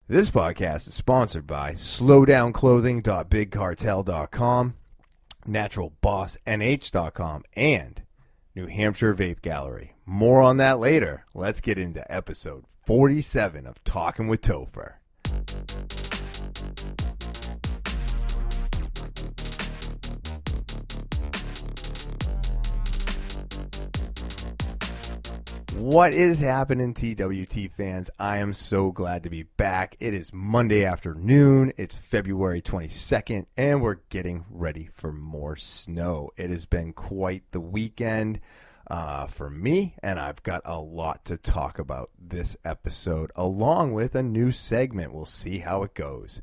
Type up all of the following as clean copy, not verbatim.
This podcast is sponsored by slowdownclothing.bigcartel.com, naturalbossnh.com, and New Hampshire Vape Gallery. More on that later. Let's get into episode 47 of Talkin with Topher. What is happening, TwT fans? I am so glad to be back. It is Monday afternoon. It's February 22nd, and we're getting ready for more snow. It has been quite the weekend for me, and I've got a lot to talk about this episode, along with a new segment. We'll see how it goes.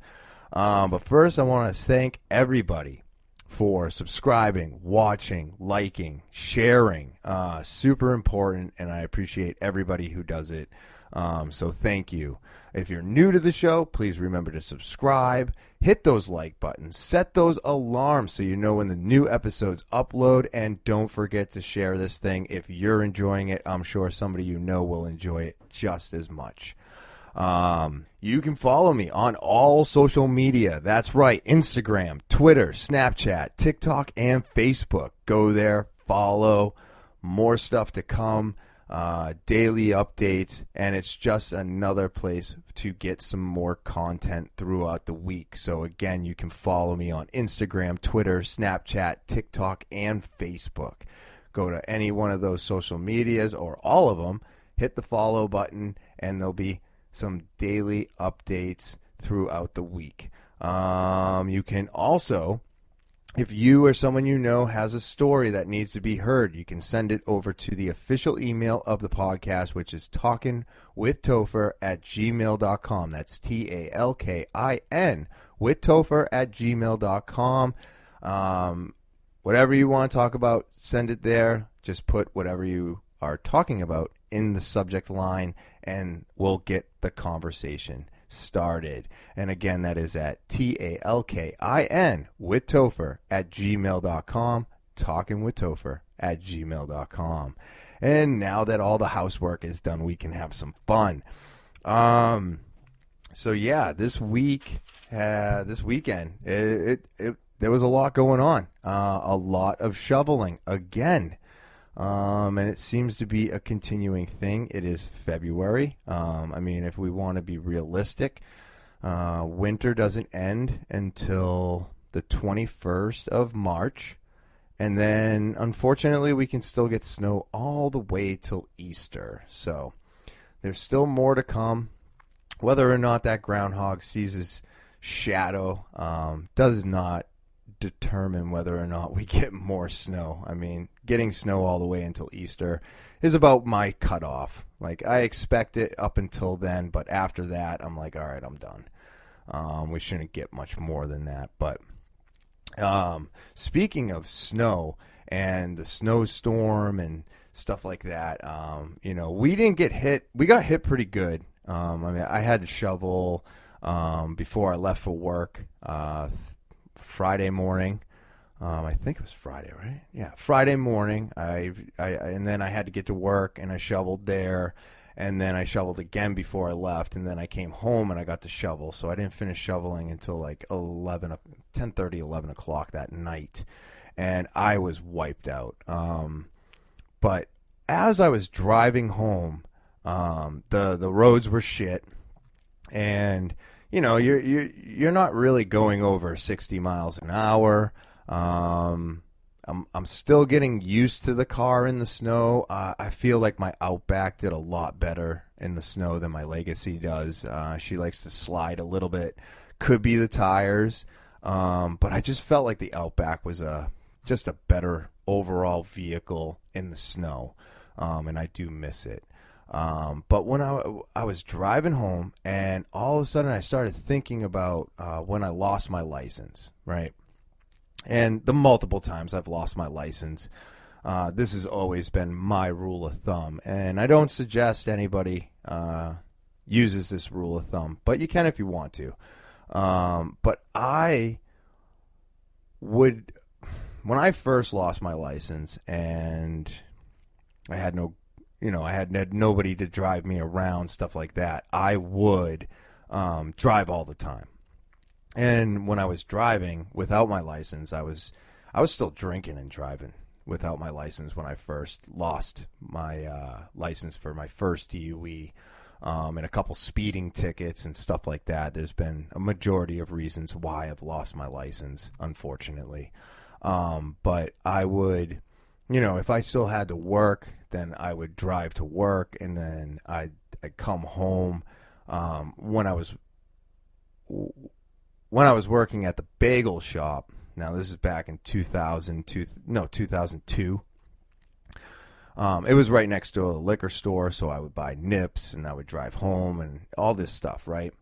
But first, I want to thank everybody for subscribing, watching, liking, sharing. Super important, and I appreciate everybody who does it. So thank you. If you're new to the show, please remember to subscribe, hit those like buttons, set those alarms so you know when the new episodes upload, and don't forget to share this thing. If you're enjoying it, I'm sure somebody you know will enjoy it just as much. You can follow me on all social media. That's right. Instagram, Twitter, Snapchat, TikTok, and Facebook. Go there, follow. More stuff to come, daily updates, and it's just another place to get some more content throughout the week. So again, you can follow me on Instagram, Twitter, Snapchat, TikTok, and Facebook. Go to any one of those social medias or all of them, hit the follow button, and there'll be some daily updates throughout the week. You can also, if you or someone you know has a story that needs to be heard, you can send it over to the official email of the podcast, which is talkinwithtopher@gmail.com. That's TALKIN with Topher@gmail.com. Whatever you want to talk about, send it there. Just put whatever you are talking about in the subject line, and we'll get the conversation started. And again, that is at TALKIN with Topher@gmail.com, talkinwithtopher@gmail.com. And now that all the housework is done, we can have some fun. So yeah, this weekend, there was a lot going on. A lot of shoveling again. And it seems to be a continuing thing. It is February. I mean, if we want to be realistic, winter doesn't end until the 21st of March. And then, unfortunately, we can still get snow all the way till Easter. So there's still more to come. Whether or not that groundhog sees his shadow does not determine whether or not we get more snow. I mean, getting snow all the way until Easter is about my cutoff. Like, I expect it up until then, but after that, I'm like, all right, I'm done. We shouldn't get much more than that. But speaking of snow and the snowstorm and stuff like that, we didn't get hit. We got hit pretty good. I mean, I had to shovel before I left for work Friday morning. I think it was Friday, right? Yeah, Friday morning. And then I had to get to work, and I shoveled there, and then I shoveled again before I left, and then I came home and I got to shovel. So I didn't finish shoveling until like 10:30, 11 o'clock that night, and I was wiped out. But as I was driving home, the roads were shit, and you're not really going over 60 miles an hour. I'm still getting used to the car in the snow. I feel like my Outback did a lot better in the snow than my Legacy does. She likes to slide a little bit. Could be the tires, but I just felt like the Outback was just a better overall vehicle in the snow, and I do miss it. But when I was driving home, and all of a sudden I started thinking about when I lost my license, right? And the multiple times I've lost my license. This has always been my rule of thumb, and I don't suggest anybody uses this rule of thumb, but you can if you want to. But I would, when I first lost my license and I had I had nobody to drive me around, stuff like that, I would drive all the time. And when I was driving without my license, I was still drinking and driving without my license when I first lost my license for my first DUI, and a couple speeding tickets and stuff like that. There's been a majority of reasons why I've lost my license, unfortunately. But I would, if I still had to work, then I would drive to work, and then I'd come home. When I was working at the bagel shop, now this is back in 2002. It was right next to a liquor store, so I would buy nips and I would drive home and all this stuff, right?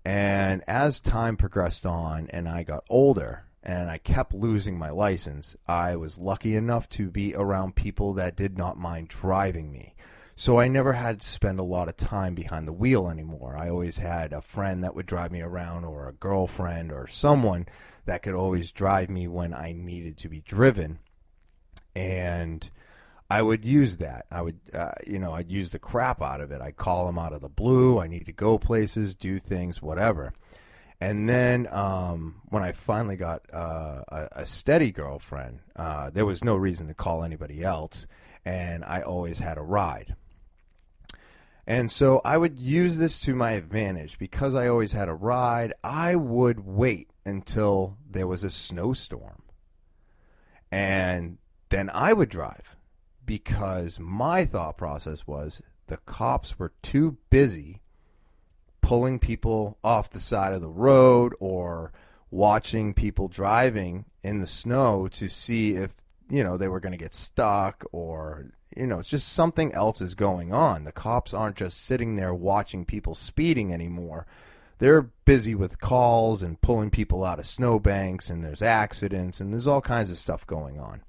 And as time progressed on and I got older and I kept losing my license, I was lucky enough to be around people that did not mind driving me. So I never had to spend a lot of time behind the wheel anymore. I always had a friend that would drive me around, or a girlfriend, or someone that could always drive me when I needed to be driven. And I would use that. I'd use the crap out of it. I'd call them out of the blue. I need to go places, do things, whatever. And then when I finally got a steady girlfriend, there was no reason to call anybody else, and I always had a ride. And so I would use this to my advantage. Because I always had a ride, I would wait until there was a snowstorm. And then I would drive, because my thought process was the cops were too busy pulling people off the side of the road or watching people driving in the snow to see if, they were going to get stuck, or, it's just something else is going on. The cops aren't just sitting there watching people speeding anymore. They're busy with calls and pulling people out of snowbanks, and there's accidents, and there's all kinds of stuff going on.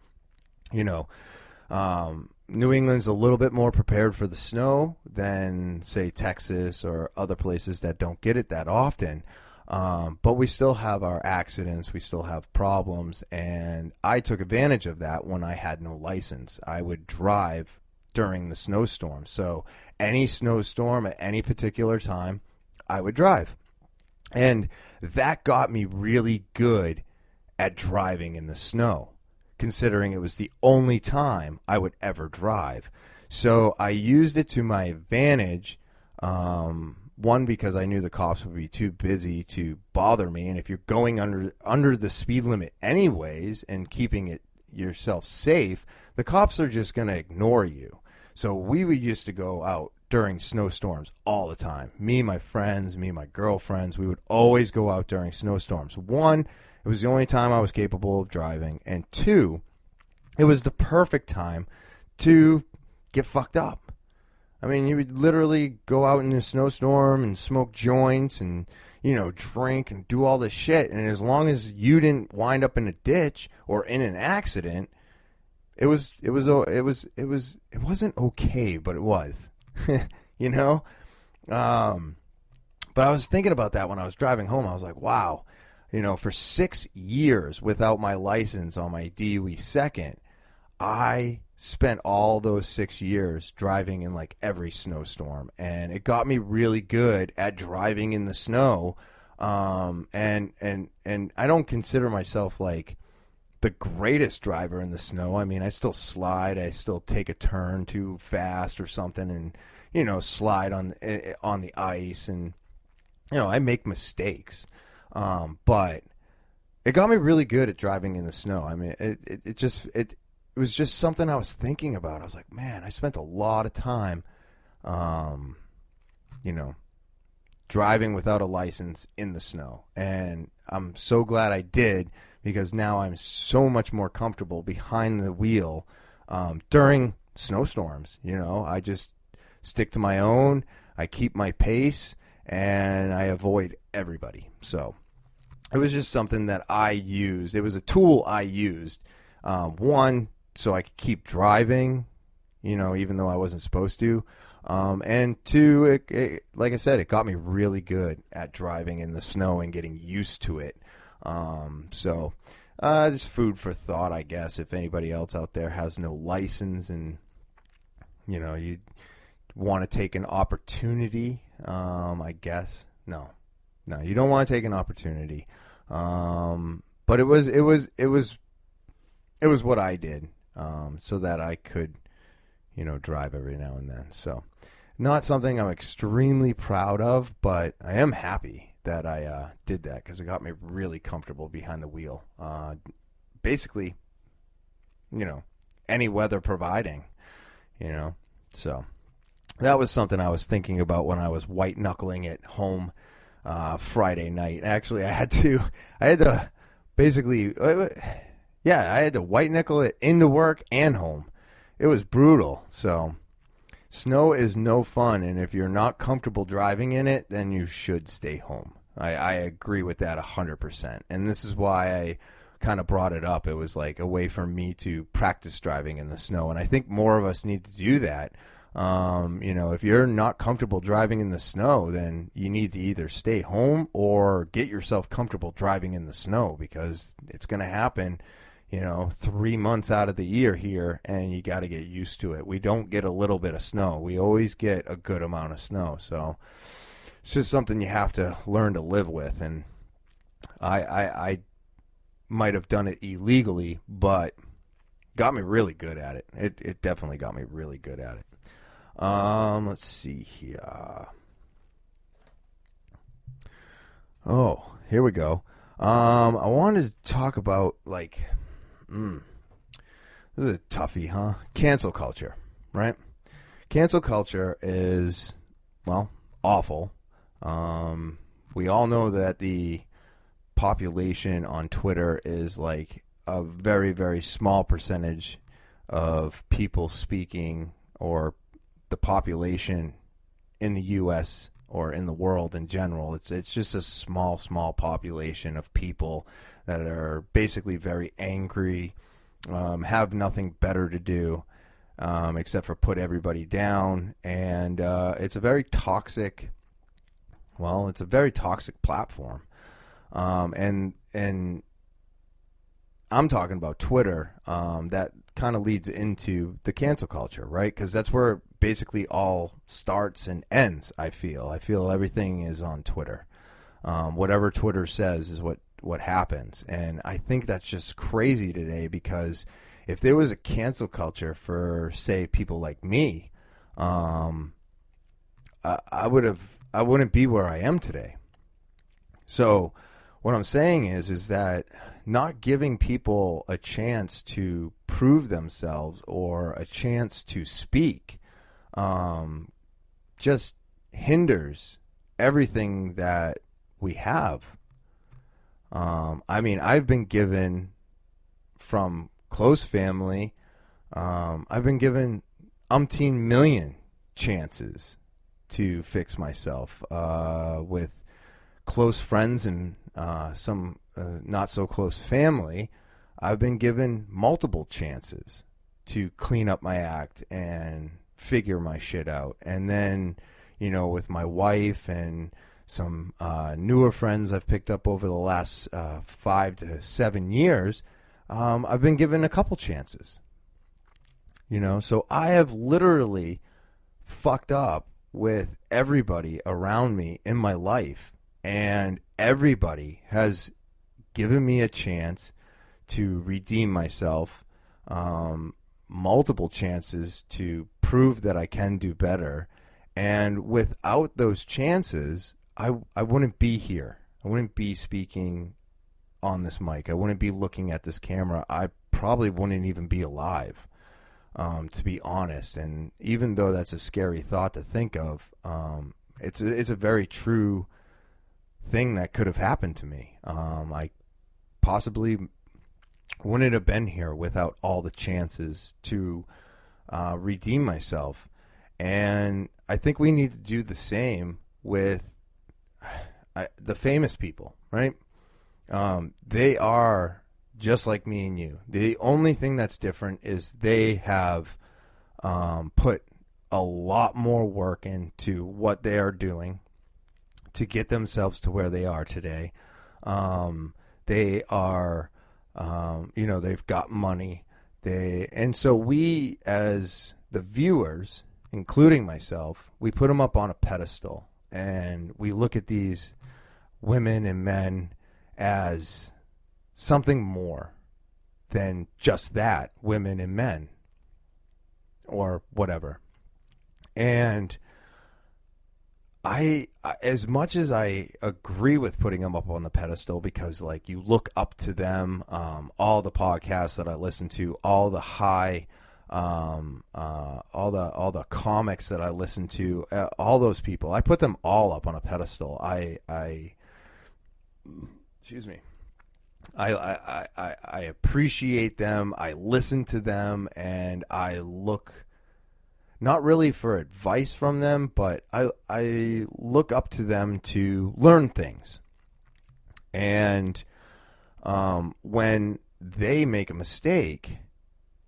New England's a little bit more prepared for the snow than, say, Texas or other places that don't get it that often. But we still have our accidents. We still have problems. And I took advantage of that when I had no license. I would drive during the snowstorm. So any snowstorm at any particular time, I would drive. And that got me really good at driving in the snow, considering it was the only time I would ever drive. So I used it to my advantage. One, because I knew the cops would be too busy to bother me, and if you're going under the speed limit anyways and keeping it yourself safe, the cops are just going to ignore you. So we would used to go out during snowstorms all the time. Me, my friends, me, my girlfriends, we would always go out during snowstorms. One, it was the only time I was capable of driving, and two, it was the perfect time to get fucked up. I mean, you would literally go out in a snowstorm and smoke joints and, drink and do all this shit. And as long as you didn't wind up in a ditch or in an accident, it wasn't okay, but it was, But I was thinking about that when I was driving home. I was like, wow, for 6 years without my license on my DUI second, I spent all those 6 years driving in like every snowstorm, and it got me really good at driving in the snow. And I don't consider myself like the greatest driver in the snow. I mean, I still slide, I still take a turn too fast or something, and slide on the ice, and I make mistakes. But it got me really good at driving in the snow. I mean, it was just something I was thinking about. I was like, man, I spent a lot of time, driving without a license in the snow. And I'm so glad I did, because now I'm so much more comfortable behind the wheel during snowstorms. I just stick to my own. I keep my pace, and I avoid everybody. So it was just something that I used. It was a tool I used. One, so I could keep driving, even though I wasn't supposed to. And two, like I said, it got me really good at driving in the snow and getting used to it. So just food for thought, I guess, if anybody else out there has no license and, you want to take an opportunity, I guess, No, you don't want to take an opportunity. But it was what I did, so that I could, drive every now and then. So, not something I'm extremely proud of, but I am happy that I did that because it got me really comfortable behind the wheel. Basically, any weather providing, So that was something I was thinking about when I was white knuckling at home Friday night. Actually, I had to basically, I had to white knuckle it into work and home. It was brutal. So snow is no fun, and if you're not comfortable driving in it, then you should stay home. I agree with that 100%. And this is why I kind of brought it up. It was like a way for me to practice driving in the snow, and I think more of us need to do that. If you're not comfortable driving in the snow, then you need to either stay home or get yourself comfortable driving in the snow, because it's going to happen, 3 months out of the year here, and you got to get used to it. We don't get a little bit of snow. We always get a good amount of snow. So it's just something you have to learn to live with. And I might have done it illegally, but got me really good at it. It definitely got me really good at it. Let's see here. Oh, here we go. I wanted to talk about, this is a toughie, huh? Cancel culture, right? Cancel culture is, awful. We all know that the population on Twitter is like a very, very small percentage of people speaking, or the population in the U.S. or in the world in general. It's just a small population of people that are basically very angry, have nothing better to do except for put everybody down, and it's a very toxic. Well, it's a very toxic platform, and I'm talking about Twitter. That kind of leads into the cancel culture, right? Because that's where it basically all starts and ends. I feel everything is on Twitter. Whatever Twitter says is what happens, and I think that's just crazy today, because if there was a cancel culture for, say, people like me, I wouldn't be where I am today. So what I'm saying is that not giving people a chance to prove themselves or a chance to speak just hinders everything that we have. I've been given, from close family, I've been given umpteen million chances to fix myself with close friends and some not so close family. I've been given multiple chances to clean up my act and figure my shit out. And then, with my wife and some newer friends I've picked up over the last 5 to 7 years, I've been given a couple chances. So I have literally fucked up with everybody around me in my life, and everybody has given me a chance to redeem myself, multiple chances to prove that I can do better. And without those chances, I wouldn't be here. I wouldn't be speaking on this mic. I wouldn't be looking at this camera. I probably wouldn't even be alive, to be honest. And even though that's a scary thought to think of, it's a very true thing that could have happened to me. I possibly wouldn't have been here without all the chances to redeem myself. And I think we need to do the same with the famous people, right? They are just like me and you. The only thing that's different is they have put a lot more work into what they are doing to get themselves to where they are today. They are, they've got money. And so we, as the viewers, including myself, we put them up on a pedestal. and we look at these women and men as something more than just that, women and men, or whatever. And as much as I agree with putting them up on the pedestal, because like you look up to them, all the podcasts that I listen to, all the all the comics that I listen to, all those people, I put them all up on a pedestal. Excuse me. I appreciate them. I listen to them, and I look not really for advice from them, but I look up to them to learn things. And when they make a mistake,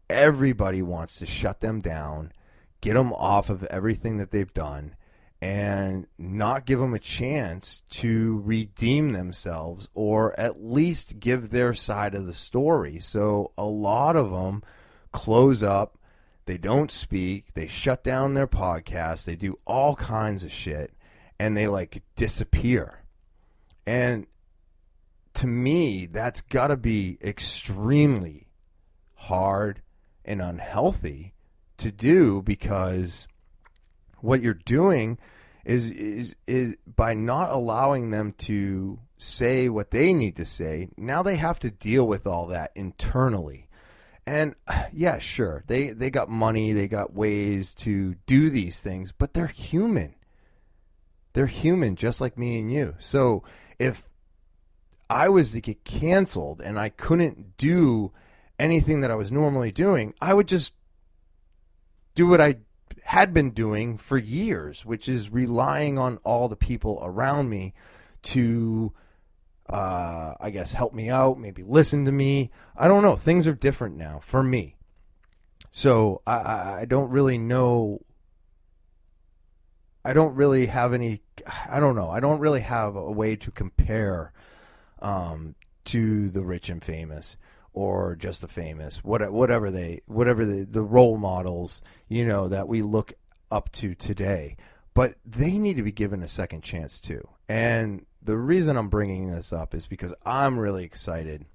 everybody wants to shut them down, get them off of everything that they've done, and not give them a chance to redeem themselves, or at least give their side of the story. So a lot of them close up. They don't speak. They shut down their podcast. They do all kinds of shit, and they like disappear. And to me, that's got to be extremely hard and unhealthy to do, because what you're doing is by not allowing them to say what they need to say. Now they have to deal with all that internally. And yeah, sure, they got money, they got ways to do these things, but they're human. They're human just like me and you. So if I was to get canceled and I couldn't do anything that I was normally doing, I would just do what I had been doing for years, which is relying on all the people around me to I guess help me out, maybe listen to me. I don't know. Things are different now for me. So I don't really know. I don't really have any, I don't know. I don't really have a way to compare to the rich and famous, or just the famous, whatever the role models, that we look up to today. But they need to be given a second chance too. And the reason I'm bringing this up is because I'm really excited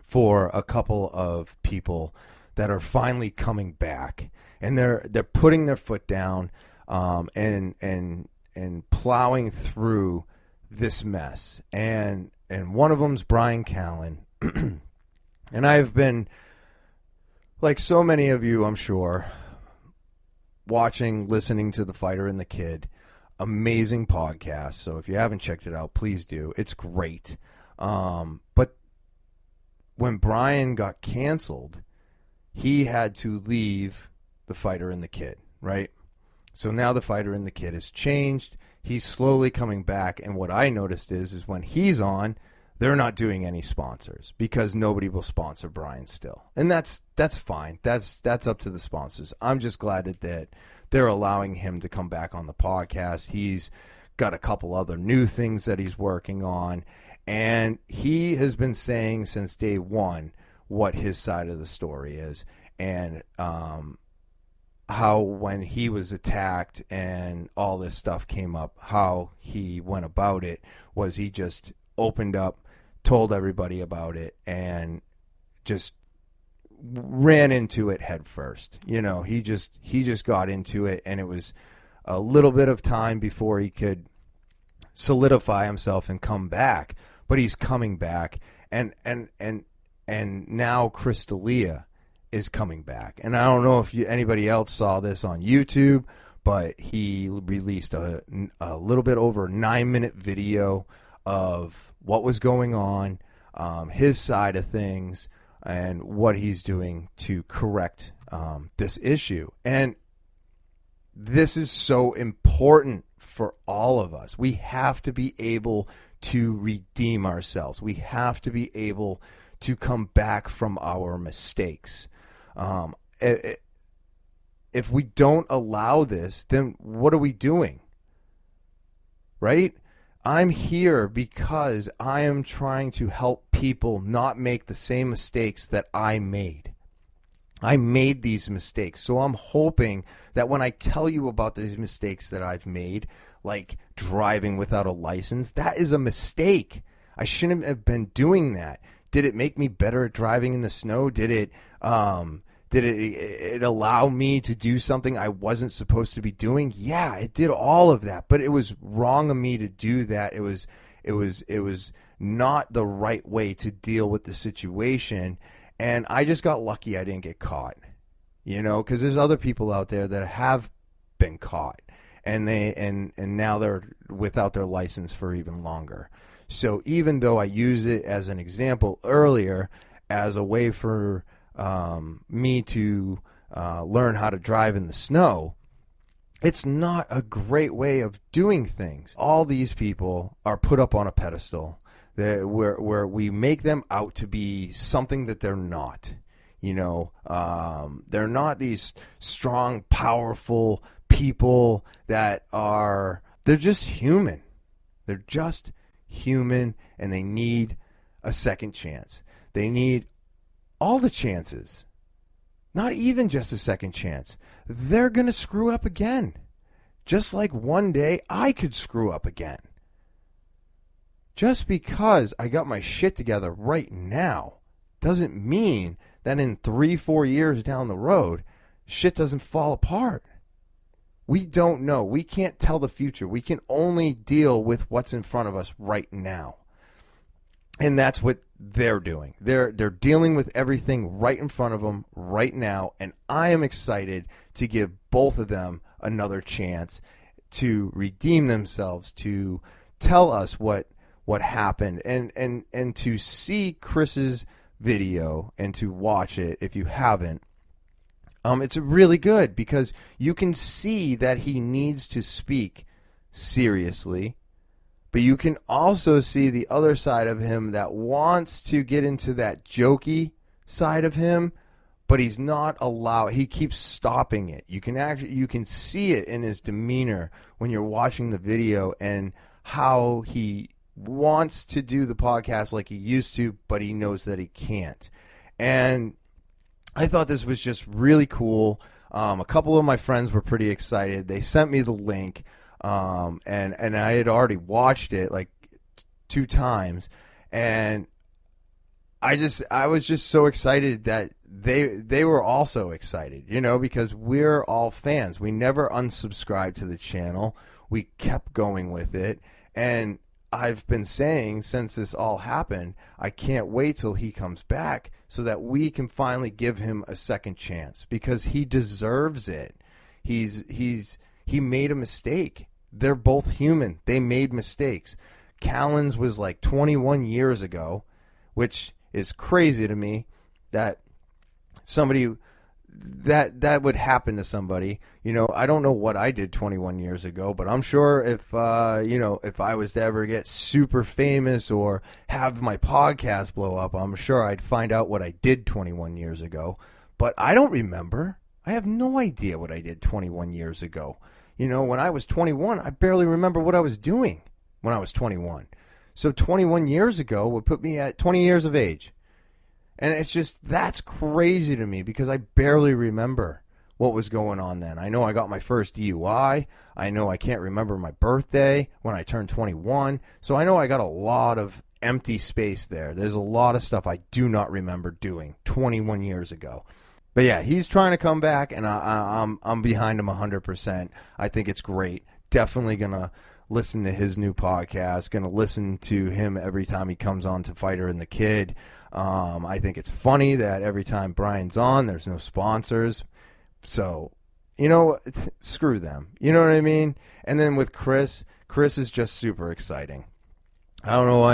for a couple of people that are finally coming back, and they're putting their foot down and plowing through this mess. And one of them's Bryan Callen, and I've been, like so many of you, I'm sure, listening to The Fighter and the Kid. Amazing podcast. So if you haven't checked it out, please do. It's great. But when Bryan got canceled, he had to leave The Fighter and the Kid, right? So now The Fighter and the Kid has changed. He's slowly coming back. And what I noticed is when he's on, they're not doing any sponsors, because nobody will sponsor Bryan still. And that's fine. That's up to the sponsors. I'm just glad that they're allowing him to come back on the podcast. He's got a couple other new things that he's working on. And he has been saying since day one what his side of the story is. And how when he was attacked and all this stuff came up, how he went about it was he just opened up, told everybody about it, and just ran into it head first. He just got into it, and it was a little bit of time before he could solidify himself and come back. But he's coming back, and now Chris D'Elia is coming back. And I don't know if anybody else saw this on YouTube, but he released a little bit over 9-minute video of what was going on, his side of things, and what he's doing to correct this issue. And this is so important for all of us. We have to be able to redeem ourselves. We have to be able to come back from our mistakes. If we don't allow this, then what are we doing? Right? I'm here because I am trying to help people not make the same mistakes that I made. I made these mistakes. So I'm hoping that when I tell you about these mistakes that I've made, like driving without a license, that is a mistake. I shouldn't have been doing that. Did it make me better at driving in the snow? Did it allow me to do something I wasn't supposed to be doing? Yeah, it did all of that. But it was wrong of me to do that. It was not the right way to deal with the situation. And I just got lucky I didn't get caught, because there's other people out there that have been caught, and now they're without their license for even longer. So even though I use it as an example earlier as a way for me to learn how to drive in the snow, it's not a great way of doing things. All these people are put up on a pedestal where we make them out to be something that they're not. They're not these strong, powerful people they're just human. They're just human, and they need a second chance. They need all the chances, not even just a second chance. They're going to screw up again, just like one day I could screw up again. Just because I got my shit together right now doesn't mean that in 3-4 years down the road, shit doesn't fall apart. We don't know. We can't tell the future. We can only deal with what's in front of us right now. And that's what they're doing. They're dealing with everything right in front of them right now. And I am excited to give both of them another chance to redeem themselves, to tell us what happened, and to see Chris's video and to watch it if you haven't. It's really good because you can see that he needs to speak seriously, but you can also see the other side of him that wants to get into that jokey side of him, but he's not allowed. He keeps stopping it. You can see it in his demeanor when you're watching the video and how he wants to do the podcast like he used to, but he knows that he can't. And I thought this was just really cool. A couple of my friends were pretty excited. They sent me the link, and I had already watched it like 2 times, and I was just so excited that they were also excited, because we're all fans. We never unsubscribed to the channel. We kept going with it, and I've been saying since this all happened, I can't wait till he comes back so that we can finally give him a second chance because he deserves it. He made a mistake. They're both human. They made mistakes. Callen's was like 21 years ago, which is crazy to me that somebody that would happen to somebody. I don't know what I did 21 years ago, but I'm sure if I was to ever get super famous or have my podcast blow up, I'm sure I'd find out what I did 21 years ago. But I don't remember. I have no idea what I did 21 years ago. When I was 21, I barely remember what I was doing when I was 21. So 21 years ago would put me at 20 years of age. And it's just, that's crazy to me because I barely remember what was going on then. I know I got my first DUI. I know I can't remember my birthday when I turned 21. So I know I got a lot of empty space there. There's a lot of stuff I do not remember doing 21 years ago. But yeah, he's trying to come back, and I'm behind him 100%. I think it's great. Definitely going to listen to his new podcast. Going to listen to him every time he comes on to Fighter and the Kid. I think it's funny that every time Brian's on, there's no sponsors. So, screw them. You know what I mean? And then with Chris is just super exciting. I don't know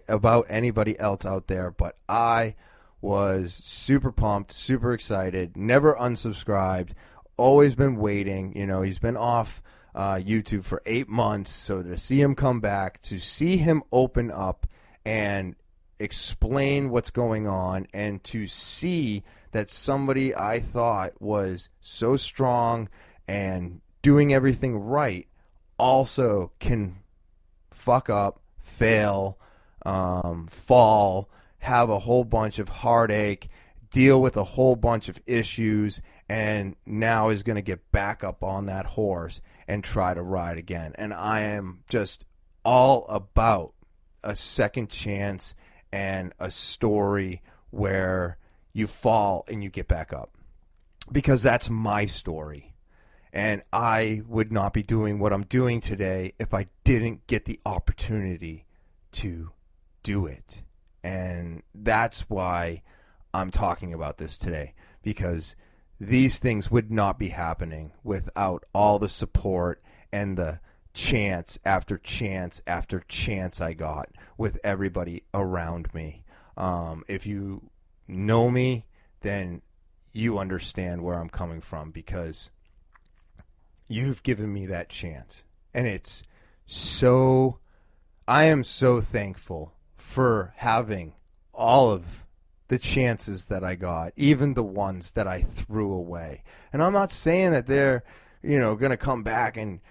about anybody else out there, but I was super pumped, super excited, never unsubscribed, always been waiting. He's been off YouTube for 8 months, so to see him come back, to see him open up and explain what's going on, and to see that somebody I thought was so strong and doing everything right also can fuck up, fail, fall, have a whole bunch of heartache, deal with a whole bunch of issues, and now is going to get back up on that horse and try to ride again. And I am just all about a second chance and a story where you fall and you get back up, because that's my story. And I would not be doing what I'm doing today if I didn't get the opportunity to do it. And that's why I'm talking about this today, because these things would not be happening without all the support and the chance after chance after chance I got with everybody around me. If you know me, then you understand where I'm coming from, because you've given me that chance. And it's so, I am so thankful for having all of the chances that I got, even the ones that I threw away. And I'm not saying that they're, going to come back and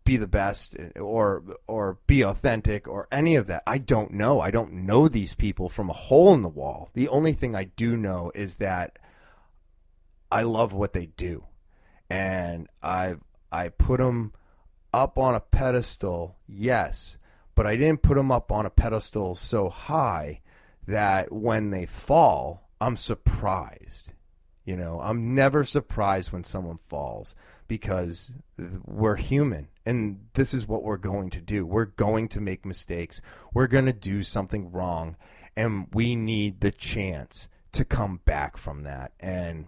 be the best or be authentic or any of that. I don't know. I don't know these people from a hole in the wall. The only thing I do know is that I love what they do. And I put them up on a pedestal, yes, but I didn't put them up on a pedestal so high that when they fall, I'm surprised. I'm never surprised when someone falls, because we're human, and this is what we're going to do. We're going to make mistakes. We're going to do something wrong, and we need the chance to come back from that. And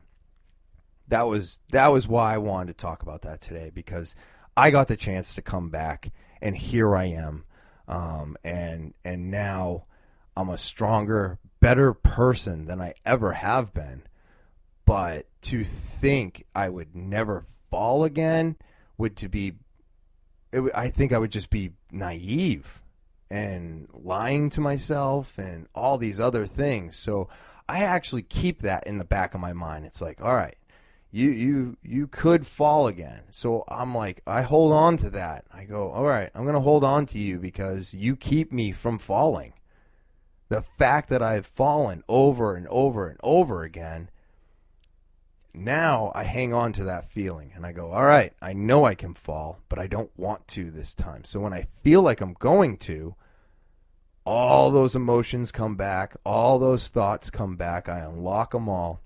that was why I wanted to talk about that today, because I got the chance to come back, and here I am. And now I'm a stronger, better person than I ever have been. But to think I would never fall again I think I would just be naive and lying to myself and all these other things. So I actually keep that in the back of my mind. It's like, all right, you could fall again. So I'm like, I hold on to that. I go, all right, I'm going to hold on to you because you keep me from falling. The fact that I've fallen over and over and over again, now I hang on to that feeling and I go, all right, I know I can fall, but I don't want to this time. So when I feel like I'm going to, all those emotions come back, all those thoughts come back, I unlock them all,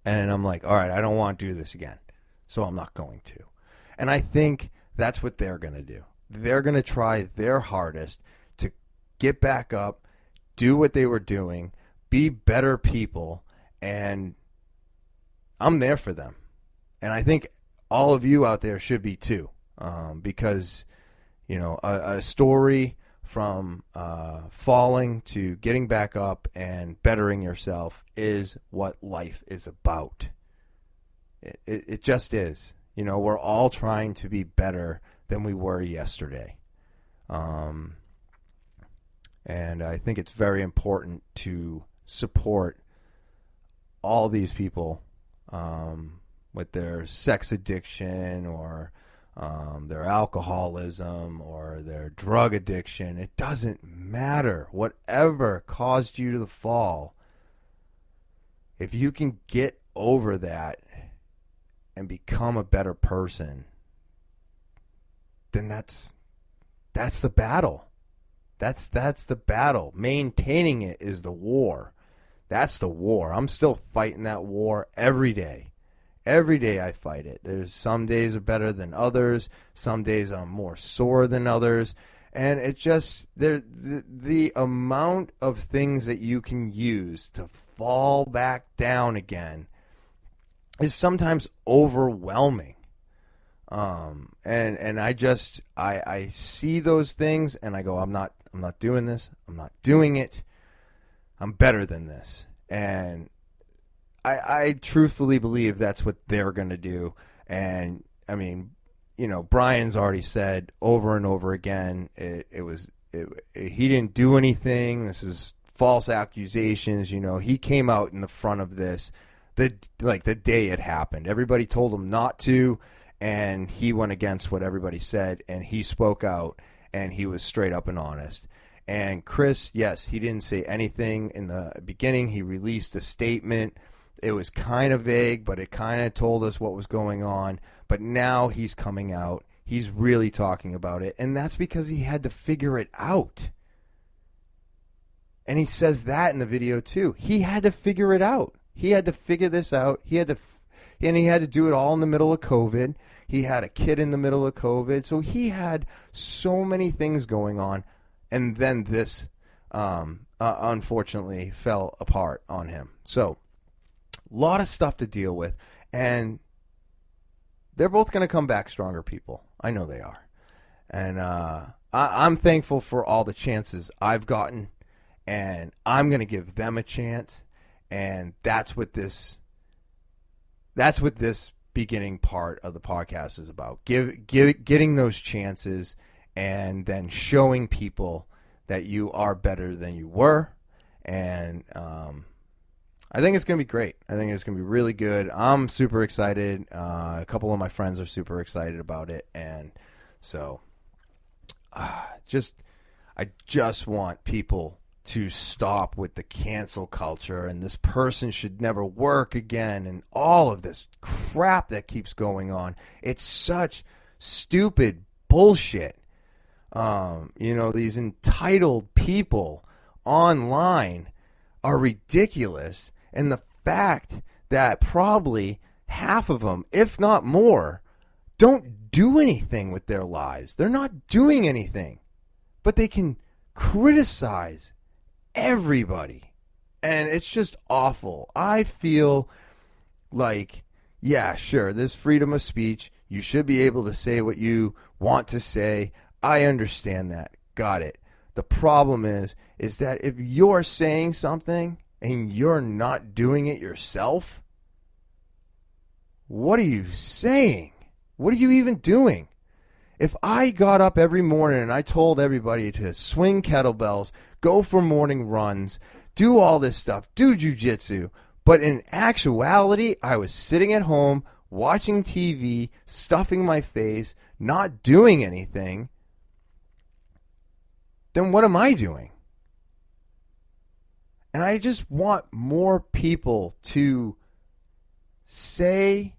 and I'm like, all right, I don't want to do this again, so I'm not going to. And I think that's what they're going to do. They're going to try their hardest to get back up, do what they were doing, be better people, and I'm there for them. And I think all of you out there should be too, because, a story from falling to getting back up and bettering yourself is what life is about. It just is. We're all trying to be better than we were yesterday. And I think it's very important to support all these people with their sex addiction or their alcoholism or their drug addiction. It doesn't matter. Whatever caused you to fall, if you can get over that and become a better person, then that's the battle. That's the battle. Maintaining it is the war. That's the war. I'm still fighting that war every day. Every day I fight it. There's some days are better than others. Some days I'm more sore than others. And it just, the amount of things that you can use to fall back down again is sometimes overwhelming. And I see those things and I go, I'm not doing this. I'm not doing it. I'm better than this. And I truthfully believe that's what they're going to do. And, I mean, Brian's already said over and over again, he didn't do anything. This is false accusations. He came out in the front of this the day it happened. Everybody told him not to, and he went against what everybody said, and he spoke out, and he was straight up and honest. And Chris, yes, he didn't say anything in the beginning. He released a statement. It was kind of vague, but it kind of told us what was going on. But now he's coming out. He's really talking about it. And that's because he had to figure it out. And he says that in the video too. He had to figure it out. He had to figure this out. And he had to do it all in the middle of COVID. He had a kid in the middle of COVID. So he had so many things going on. And then this, unfortunately, fell apart on him. So, a lot of stuff to deal with. And they're both going to come back stronger people. I know they are. And I'm thankful for all the chances I've gotten. And I'm going to give them a chance. And that's what this beginning part of the podcast is about. Getting those chances and then showing people that you are better than you were. And I think it's going to be great. I think it's going to be really good. I'm super excited. A couple of my friends are super excited about it. And so I just want people to stop with the cancel culture and this person should never work again and all of this crap that keeps going on. It's such stupid bullshit. These entitled people online are ridiculous. And the fact that probably half of them, if not more, don't do anything with their lives. They're not doing anything. But they can criticize everybody. And it's just awful. I feel like, yeah, sure, there's freedom of speech. You should be able to say what you want to say. I understand that. Got it. The problem is that if you're saying something and you're not doing it yourself, what are you saying? What are you even doing? If I got up every morning and I told everybody to swing kettlebells, go for morning runs, do all this stuff, do jujitsu, but in actuality, I was sitting at home, watching TV, stuffing my face, not doing anything, then what am I doing? And I just want more people to say,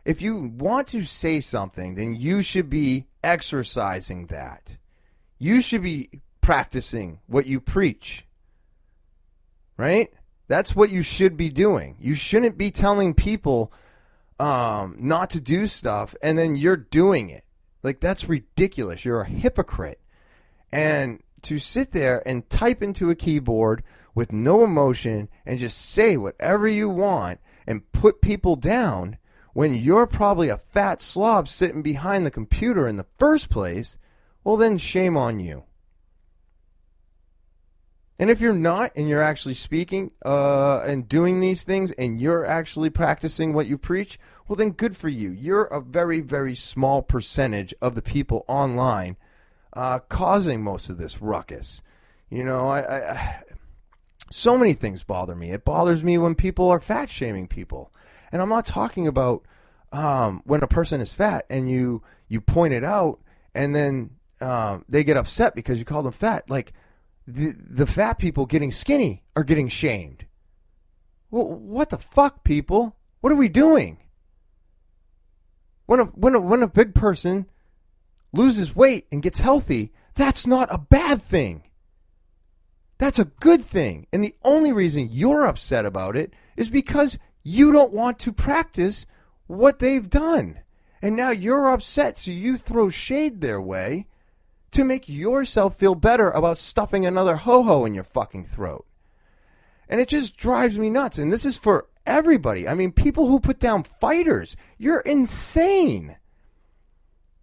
if you want to say something, then you should be exercising that. You should be practicing what you preach. Right? That's what you should be doing. You shouldn't be telling people not to do stuff and then you're doing it. Like, that's ridiculous. You're a hypocrite. And to sit there and type into a keyboard with no emotion and just say whatever you want and put people down when you're probably a fat slob sitting behind the computer in the first place, well, then shame on you. And if you're not and you're actually speaking and doing these things and you're actually practicing what you preach, well, then good for you. You're a very, very small percentage of the people online causing most of this ruckus. I so many things bother me. It bothers me when people are fat shaming people. And I'm not talking about when a person is fat and you point it out and then they get upset because you call them fat. Like, the fat people getting skinny are getting shamed. Well, what the fuck, people? What are we doing? When a big person loses weight and gets healthy, that's not a bad thing. That's a good thing. And the only reason you're upset about it is because you don't want to practice what they've done. And now you're upset, so you throw shade their way to make yourself feel better about stuffing another ho-ho in your fucking throat. And it just drives me nuts. And this is for everybody. I mean, people who put down fighters, you're insane.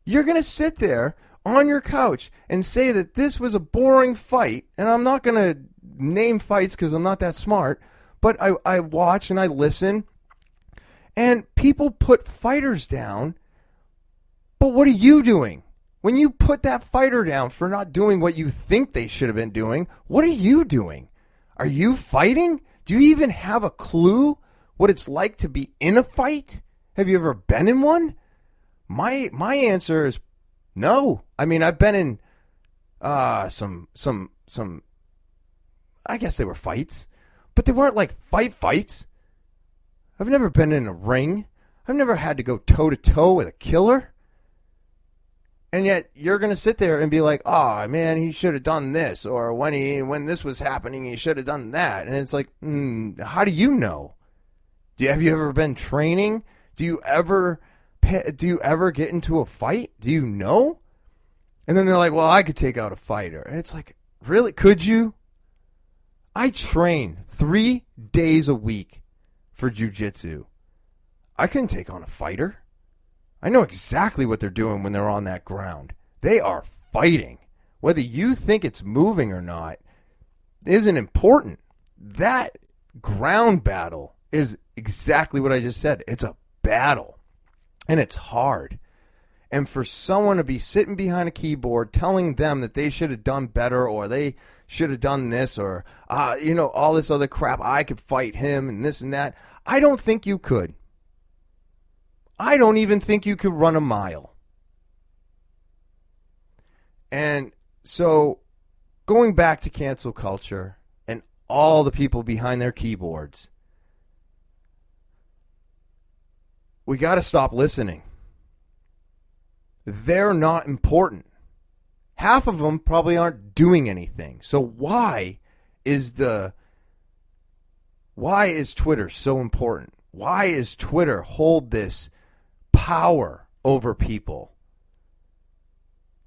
You're going to sit there on your couch and say that this was a boring fight. And I'm not going to name fights because I'm not that smart. But I watch and I listen. And people put fighters down. But what are you doing? When you put that fighter down for not doing what you think they should have been doing, what are you doing? Are you fighting? Do you even have a clue what it's like to be in a fight? Have you ever been in one? My answer is no. I mean, I've been in some. I guess they were fights, but they weren't like fights. I've never been in a ring. I've never had to go toe to toe with a killer. And yet you're going to sit there and be like, oh, man, he should have done this. Or when this was happening, he should have done that. And it's like, how do you know? Have you ever been training? Do you ever get into a fight? Do you know? And then they're like, well, I could take out a fighter. And it's like, really? Could you? I train 3 days a week for jiu-jitsu. I couldn't take on a fighter. I know exactly what they're doing when they're on that ground. They are fighting. Whether you think it's moving or not isn't important. That ground battle is exactly what I just said. It's a battle. And it's hard. And for someone to be sitting behind a keyboard telling them that they should have done better or they should have done this or, all this other crap, I could fight him and this and that, I don't think you could. I don't even think you could run a mile. And so going back to cancel culture and all the people behind their keyboards, we got to stop listening. They're not important. Half of them probably aren't doing anything. So why is Twitter so important? Why is Twitter hold this power over people?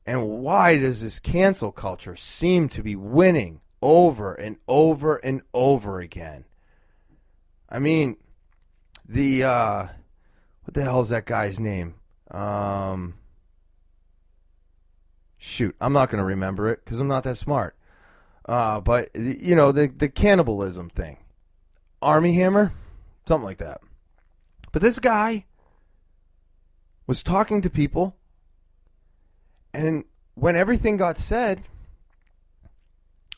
And why does this cancel culture seem to be winning over and over and over again? I mean, what the hell is that guy's name? Shoot, I'm not going to remember it because I'm not that smart. But, the cannibalism thing. Army Hammer? Something like that. But this guy was talking to people, and when everything got said,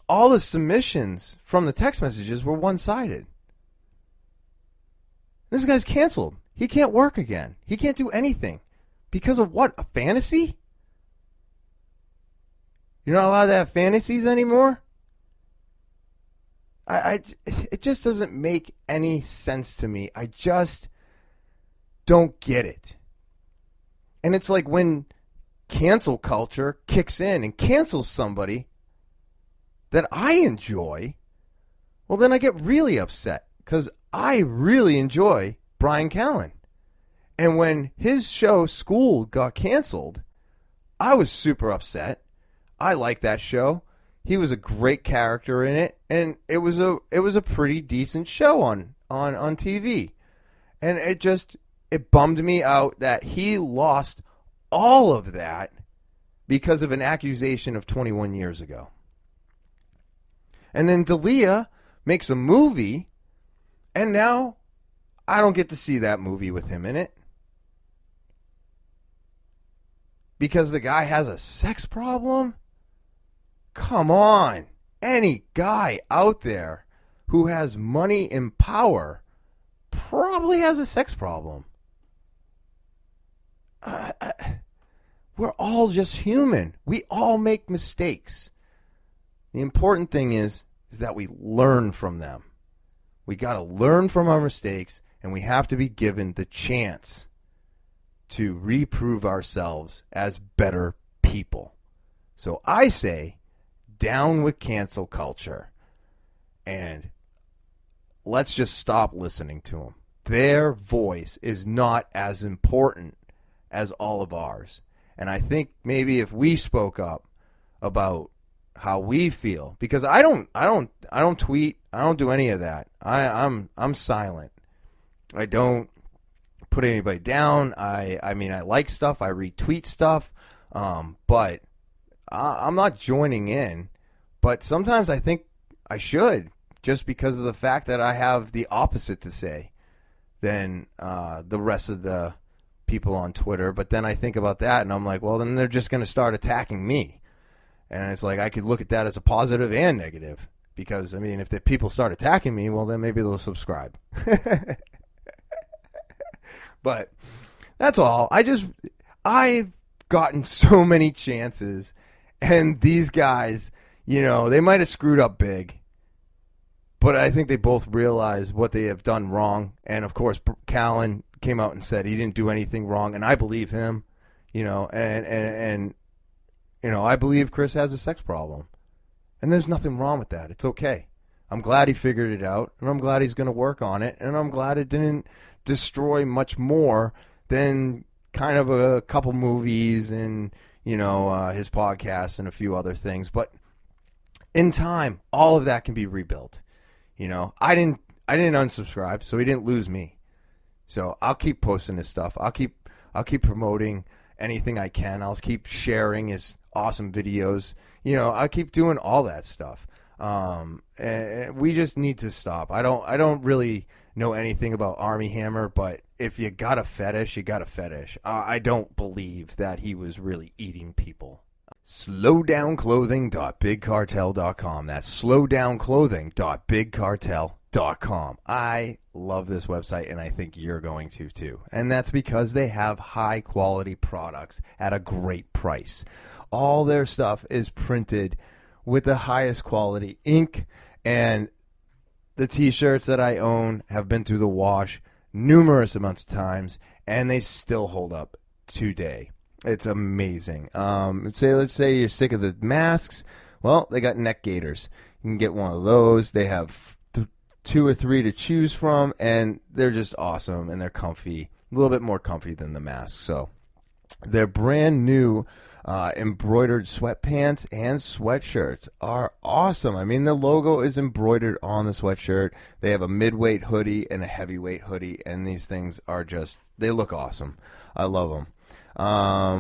all the submissions from the text messages were one-sided. This guy's canceled. He can't work again. He can't do anything. Because of what? A fantasy? You're not allowed to have fantasies anymore? It just doesn't make any sense to me. I just don't get it. And it's like when cancel culture kicks in and cancels somebody that I enjoy, well, then I get really upset because I really enjoy Bryan Callen. And when his show, School, got canceled, I was super upset. I liked that show. He was a great character in it, and it was a pretty decent show on TV. And it bummed me out that he lost all of that because of an accusation of 21 years ago. And then D'Elia makes a movie, and now I don't get to see that movie with him in it. Because the guy has a sex problem? Come on. Any guy out there who has money and power probably has a sex problem. We're all just human. We all make mistakes. The important thing is that we learn from them. We got to learn from our mistakes, and we have to be given the chance to reprove ourselves as better people. So I say, down with cancel culture, and let's just stop listening to them. Their voice is not as important as all of ours. And I think maybe if we spoke up about how we feel, because I don't tweet, I don't do any of that. I'm silent. I don't put anybody down. I mean I like stuff, I retweet stuff, but I'm not joining in. But sometimes I think I should, just because of the fact that I have the opposite to say than the rest of the people on Twitter. But then I think about that, and I'm like, well, then they're just going to start attacking me. And it's like I could look at that as a positive and negative. Because, I mean, if the people start attacking me, well, then maybe they'll subscribe. But that's all. I've gotten so many chances, And these guys, they might have screwed up big, but I think they both realize what they have done wrong. And, of course, Callen came out and said he didn't do anything wrong, and I believe him, and I believe Chris has a sex problem. And there's nothing wrong with that. It's okay. I'm glad he figured it out, and I'm glad he's going to work on it, and I'm glad it didn't destroy much more than kind of a couple movies and, his podcast and a few other things. But in time, all of that can be rebuilt. I didn't unsubscribe, so he didn't lose me. So I'll keep posting his stuff. I'll keep promoting anything I can. I'll keep sharing his awesome videos. I'll keep doing all that stuff. And we just need to stop. I don't really know anything about Army Hammer, but if you got a fetish, you got a fetish. I don't believe that he was really eating people. slowdownclothing.bigcartel.com. That's slowdownclothing.bigcartel.com. I love this website, and I think you're going to too. And that's because they have high quality products at a great price. All their stuff is printed with the highest quality ink, and the t-shirts that I own have been through the wash numerous amounts of times, and they still hold up today. It's amazing. Let's say you're sick of the masks. Well, they got neck gaiters. You can get one of those. They have 2 or 3 to choose from, and they're just awesome, and they're comfy, a little bit more comfy than the mask. So their brand new embroidered sweatpants and sweatshirts are awesome. I mean, the logo is embroidered on the sweatshirt. They have a midweight hoodie and a heavyweight hoodie, and these things are they look awesome. I love them.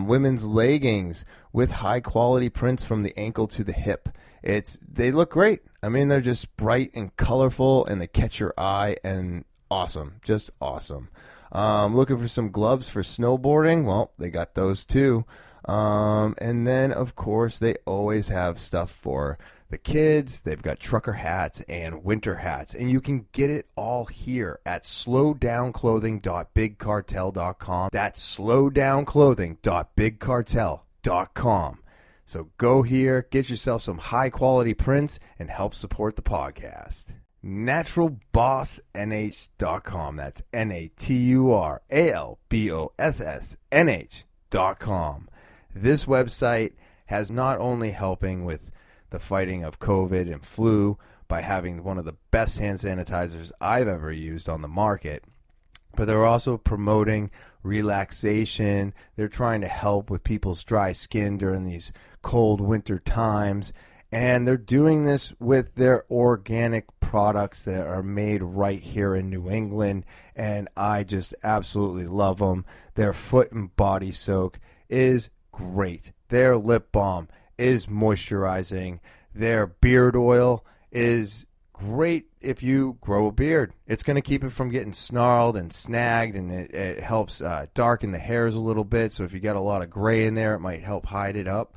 Women's leggings with high quality prints from the ankle to the hip. They look great. I mean, they're just bright and colorful, and they catch your eye, and awesome, just awesome. Looking for some gloves for snowboarding? Well, they got those too. And then, of course, they always have stuff for the kids. They've got trucker hats and winter hats, and you can get it all here at slowdownclothing.bigcartel.com. That's slowdownclothing.bigcartel.com. So go here, get yourself some high-quality prints, and help support the podcast. naturalbossnh.com. That's naturalbossnh.com. This website has not only helping with the fighting of COVID and flu by having one of the best hand sanitizers I've ever used on the market, but they're also promoting relaxation. They're trying to help with people's dry skin during these cold winter times, and they're doing this with their organic products that are made right here in New England, and I just absolutely love them. Their foot and body soak is great. Their lip balm is moisturizing. Their beard oil is great if you grow a beard. It's going to keep it from getting snarled and snagged, and it helps darken the hairs a little bit. So if you got a lot of gray in there, it might help hide it a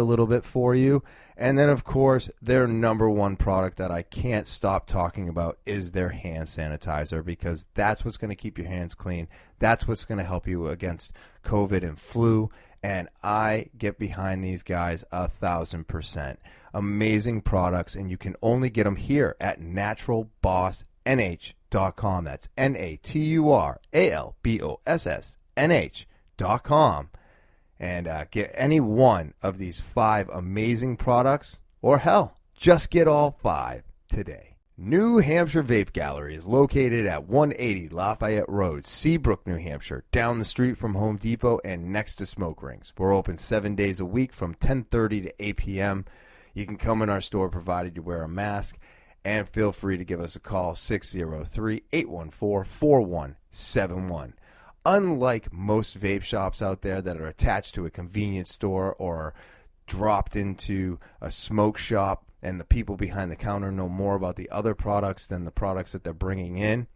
little bit for you. And then, of course, their number one product that I can't stop talking about is their hand sanitizer, because that's what's going to keep your hands clean. That's what's going to help you against COVID and flu. And I get behind these guys 1,000%. Amazing products, and you can only get them here at naturalbossnh.com. That's naturalbossnh.com. And get any one of these 5 amazing products, or hell, just get all 5 today. New Hampshire Vape Gallery is located at 180 Lafayette Road, Seabrook, New Hampshire, down the street from Home Depot and next to Smoke Rings. We're open 7 days a week from 10:30 to 8 p.m. You can come in our store provided you wear a mask, and feel free to give us a call, 603-814-4171. Unlike most vape shops out there that are attached to a convenience store or dropped into a smoke shop, and the people behind the counter know more about the other products than the products that they're bringing in,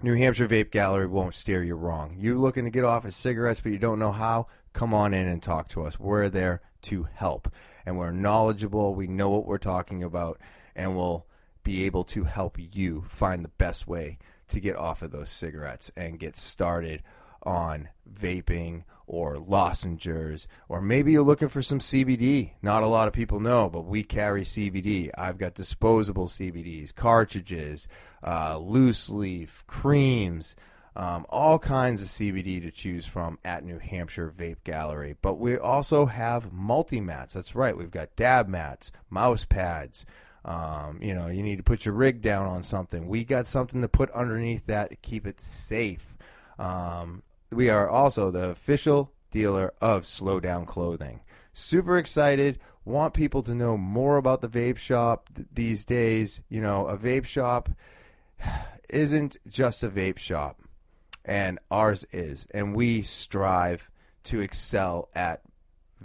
New Hampshire Vape Gallery won't steer you wrong. You're looking to get off of cigarettes but you don't know how? Come on in and talk to us. We're there to help, and we're knowledgeable. We know what we're talking about, and we'll be able to help you find the best way to get off of those cigarettes and get started on vaping or lozenges, or maybe you're looking for some CBD. Not a lot of people know, but we carry CBD. I've got disposable CBDs, cartridges, loose leaf, creams, all kinds of CBD to choose from at New Hampshire Vape Gallery. But we also have multi-mats. That's right. We've got dab mats, mouse pads. You need to put your rig down on something. We got something to put underneath that to keep it safe. We are also the official dealer of Slowdown Clothing. Super excited. Want people to know more about the vape shop these days. You know, a vape shop isn't just a vape shop, and ours is. And we strive to excel at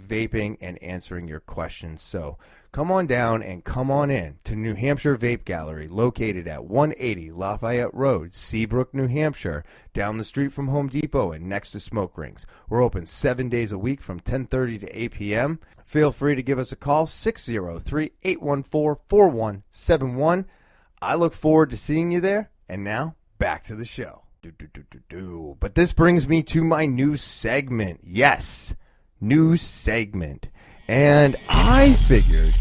vaping and answering your questions. So come on down and come on in to New Hampshire Vape Gallery, located at 180 Lafayette Road, Seabrook, New Hampshire, down the street from Home Depot and next to Smoke Rings. We're open 7 days a week from 10:30 to 8 p.m. Feel free to give us a call, 603-814-4171. I look forward to seeing you there. And now, back to the show. But this brings me to my new segment. Yes, new segment. And I figured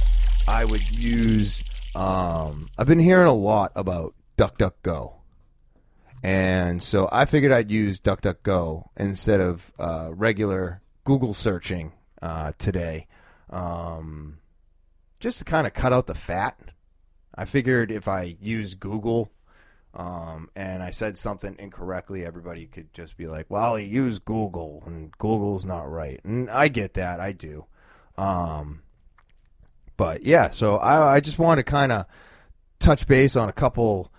I would use, I've been hearing a lot about DuckDuckGo. And so I figured I'd use DuckDuckGo instead of regular Google searching today. Just to kind of cut out the fat. I figured if I use Google and I said something incorrectly, everybody could just be like, well, he used Google, and Google's not right. And I get that. I do. But yeah, so I just want to kind of touch base on a couple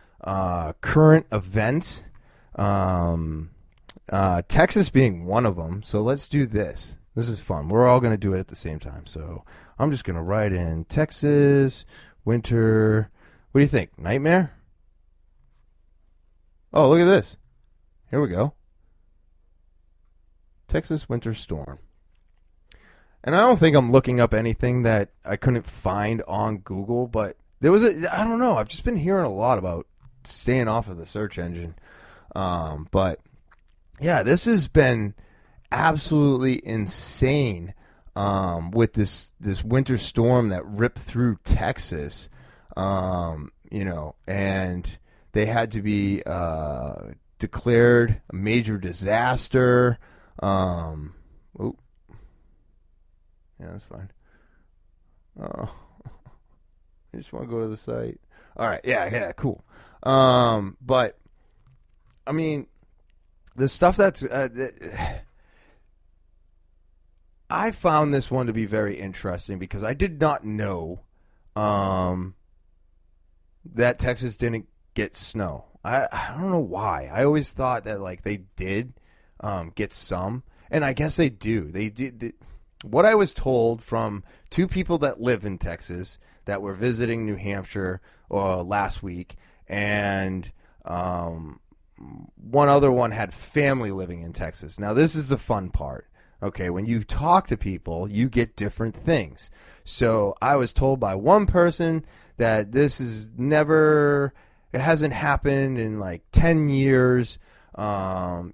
current events, Texas being one of them. So let's do this. This is fun. We're all going to do it at the same time. So I'm just going to write in Texas winter. What do you think? Nightmare? Oh, look at this. Here we go. Texas winter storm. And I don't think I'm looking up anything that I couldn't find on Google, but there was I don't know. I've just been hearing a lot about staying off of the search engine. But yeah, this has been absolutely insane with this winter storm that ripped through Texas. And they had to be declared a major disaster. Yeah, that's fine. Oh, I just want to go to the site. All right, yeah, cool. But I mean, the stuff that's I found this one to be very interesting because I did not know that Texas didn't get snow. I don't know why. I always thought that like they did get some, and I guess they do. They did. What I was told from two people that live in Texas that were visiting New Hampshire last week, and one other one had family living in Texas. Now, this is the fun part. Okay, when you talk to people, you get different things. So I was told by one person that this is it hasn't happened in like 10 years. So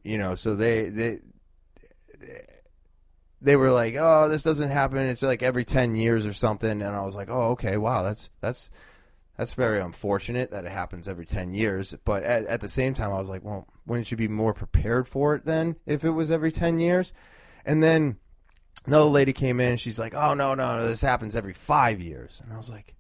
they were like, oh, this doesn't happen. It's like every 10 years or something. And I was like, oh, okay, wow, that's very unfortunate that it happens every 10 years. But at the same time, I was like, well, wouldn't you be more prepared for it then if it was every 10 years? And then another lady came in. She's like, oh, no, this happens every 5 years. And I was like,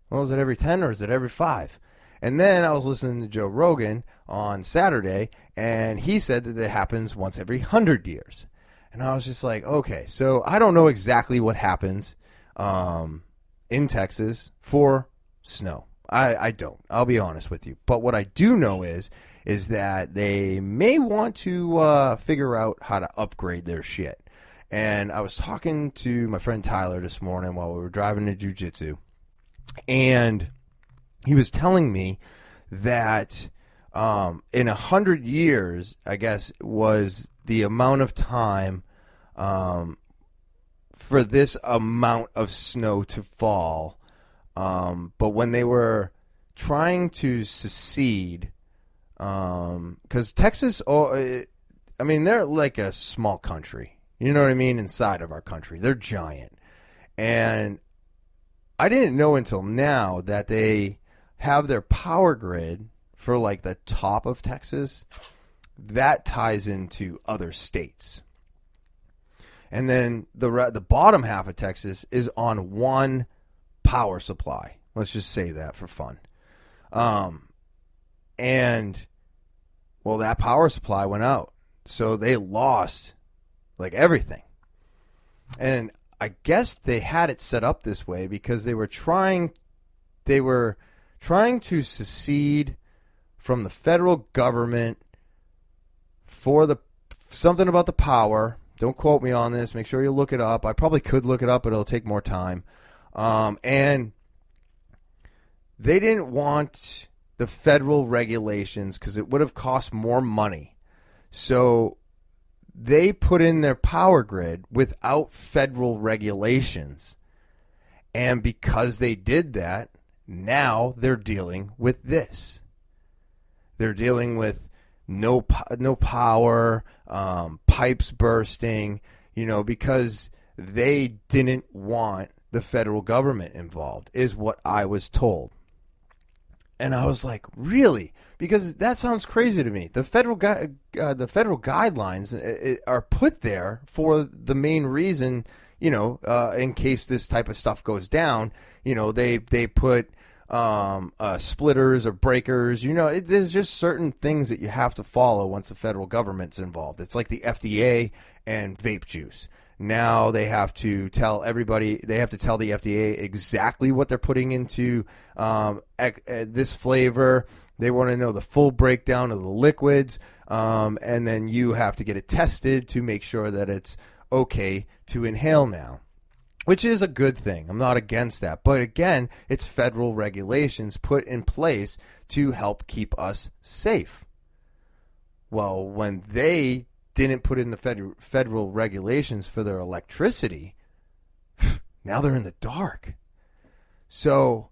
well, is it every 10 or is it every 5? And then I was listening to Joe Rogan on Saturday, and he said that it happens once every 100 years. And I was just like, okay, so I don't know exactly what happens in Texas for snow. I don't. I'll be honest with you. But what I do know is that they may want to figure out how to upgrade their shit. And I was talking to my friend Tyler this morning while we were driving to jiu-jitsu, and he was telling me that in 100 years, I guess, was the amount of time for this amount of snow to fall. But when they were trying to secede, because Texas, I mean, they're like a small country. You know what I mean? Inside of our country. They're giant. And I didn't know until now that they have their power grid for like the top of Texas. That ties into other states. And then the bottom half of Texas is on one power supply. Let's just say that for fun. And, well, that power supply went out. So they lost, like, everything. And I guess they had it set up this way because they were trying to secede from the federal government for something about the power. Don't quote me on this. Make sure you look it up. I probably could look it up, but it'll take more time. And they didn't want the federal regulations because it would have cost more money. So they put in their power grid without federal regulations. And because they did that, now they're dealing with this. They're dealing with no power, pipes bursting, because they didn't want the federal government involved, is what I was told. And I was like, really? Because that sounds crazy to me. The federal guidelines are put there for the main reason, in case this type of stuff goes down. They put splitters or breakers. There's just certain things that you have to follow once the federal government's involved. It's like the FDA and vape juice. Now they have to tell everybody, they have to tell the FDA exactly what they're putting into this flavor. They want to know the full breakdown of the liquids, and then you have to get it tested to make sure that it's okay to inhale now, which is a good thing. I'm not against that. But again, it's federal regulations put in place to help keep us safe. Well, when they didn't put in the federal regulations for their electricity, now they're in the dark. So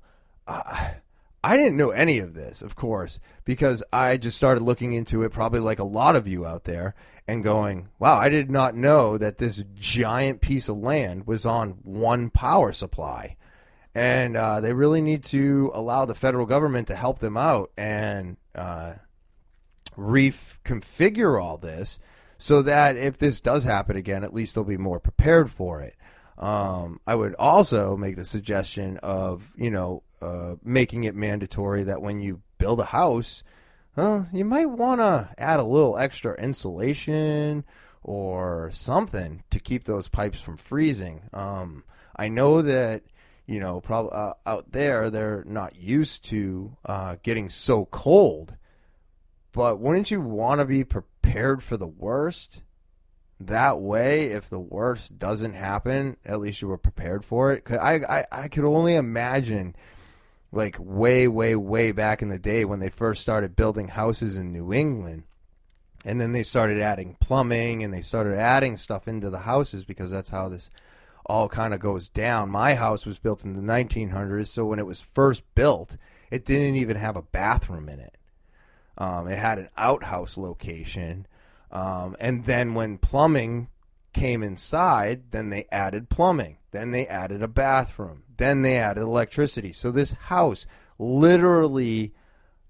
I didn't know any of this, of course, because I just started looking into it, probably like a lot of you out there, and going, wow, I did not know that this giant piece of land was on one power supply. And they really need to allow the federal government to help them out and reconfigure all this so that if this does happen again, at least they'll be more prepared for it. I would also make the suggestion of, making it mandatory that when you build a house, you might want to add a little extra insulation or something to keep those pipes from freezing. I know that, probably out there, they're not used to getting so cold. But wouldn't you want to be prepared for the worst? That way, if the worst doesn't happen, at least you were prepared for it. 'Cause I could only imagine, like, way, way, way back in the day when they first started building houses in New England. And then they started adding plumbing and they started adding stuff into the houses because that's how this all kind of goes down. My house was built in the 1900s, so when it was first built, it didn't even have a bathroom in it. It had an outhouse location. And then when plumbing came inside, then they added plumbing. Then they added a bathroom. Then they added electricity. So this house literally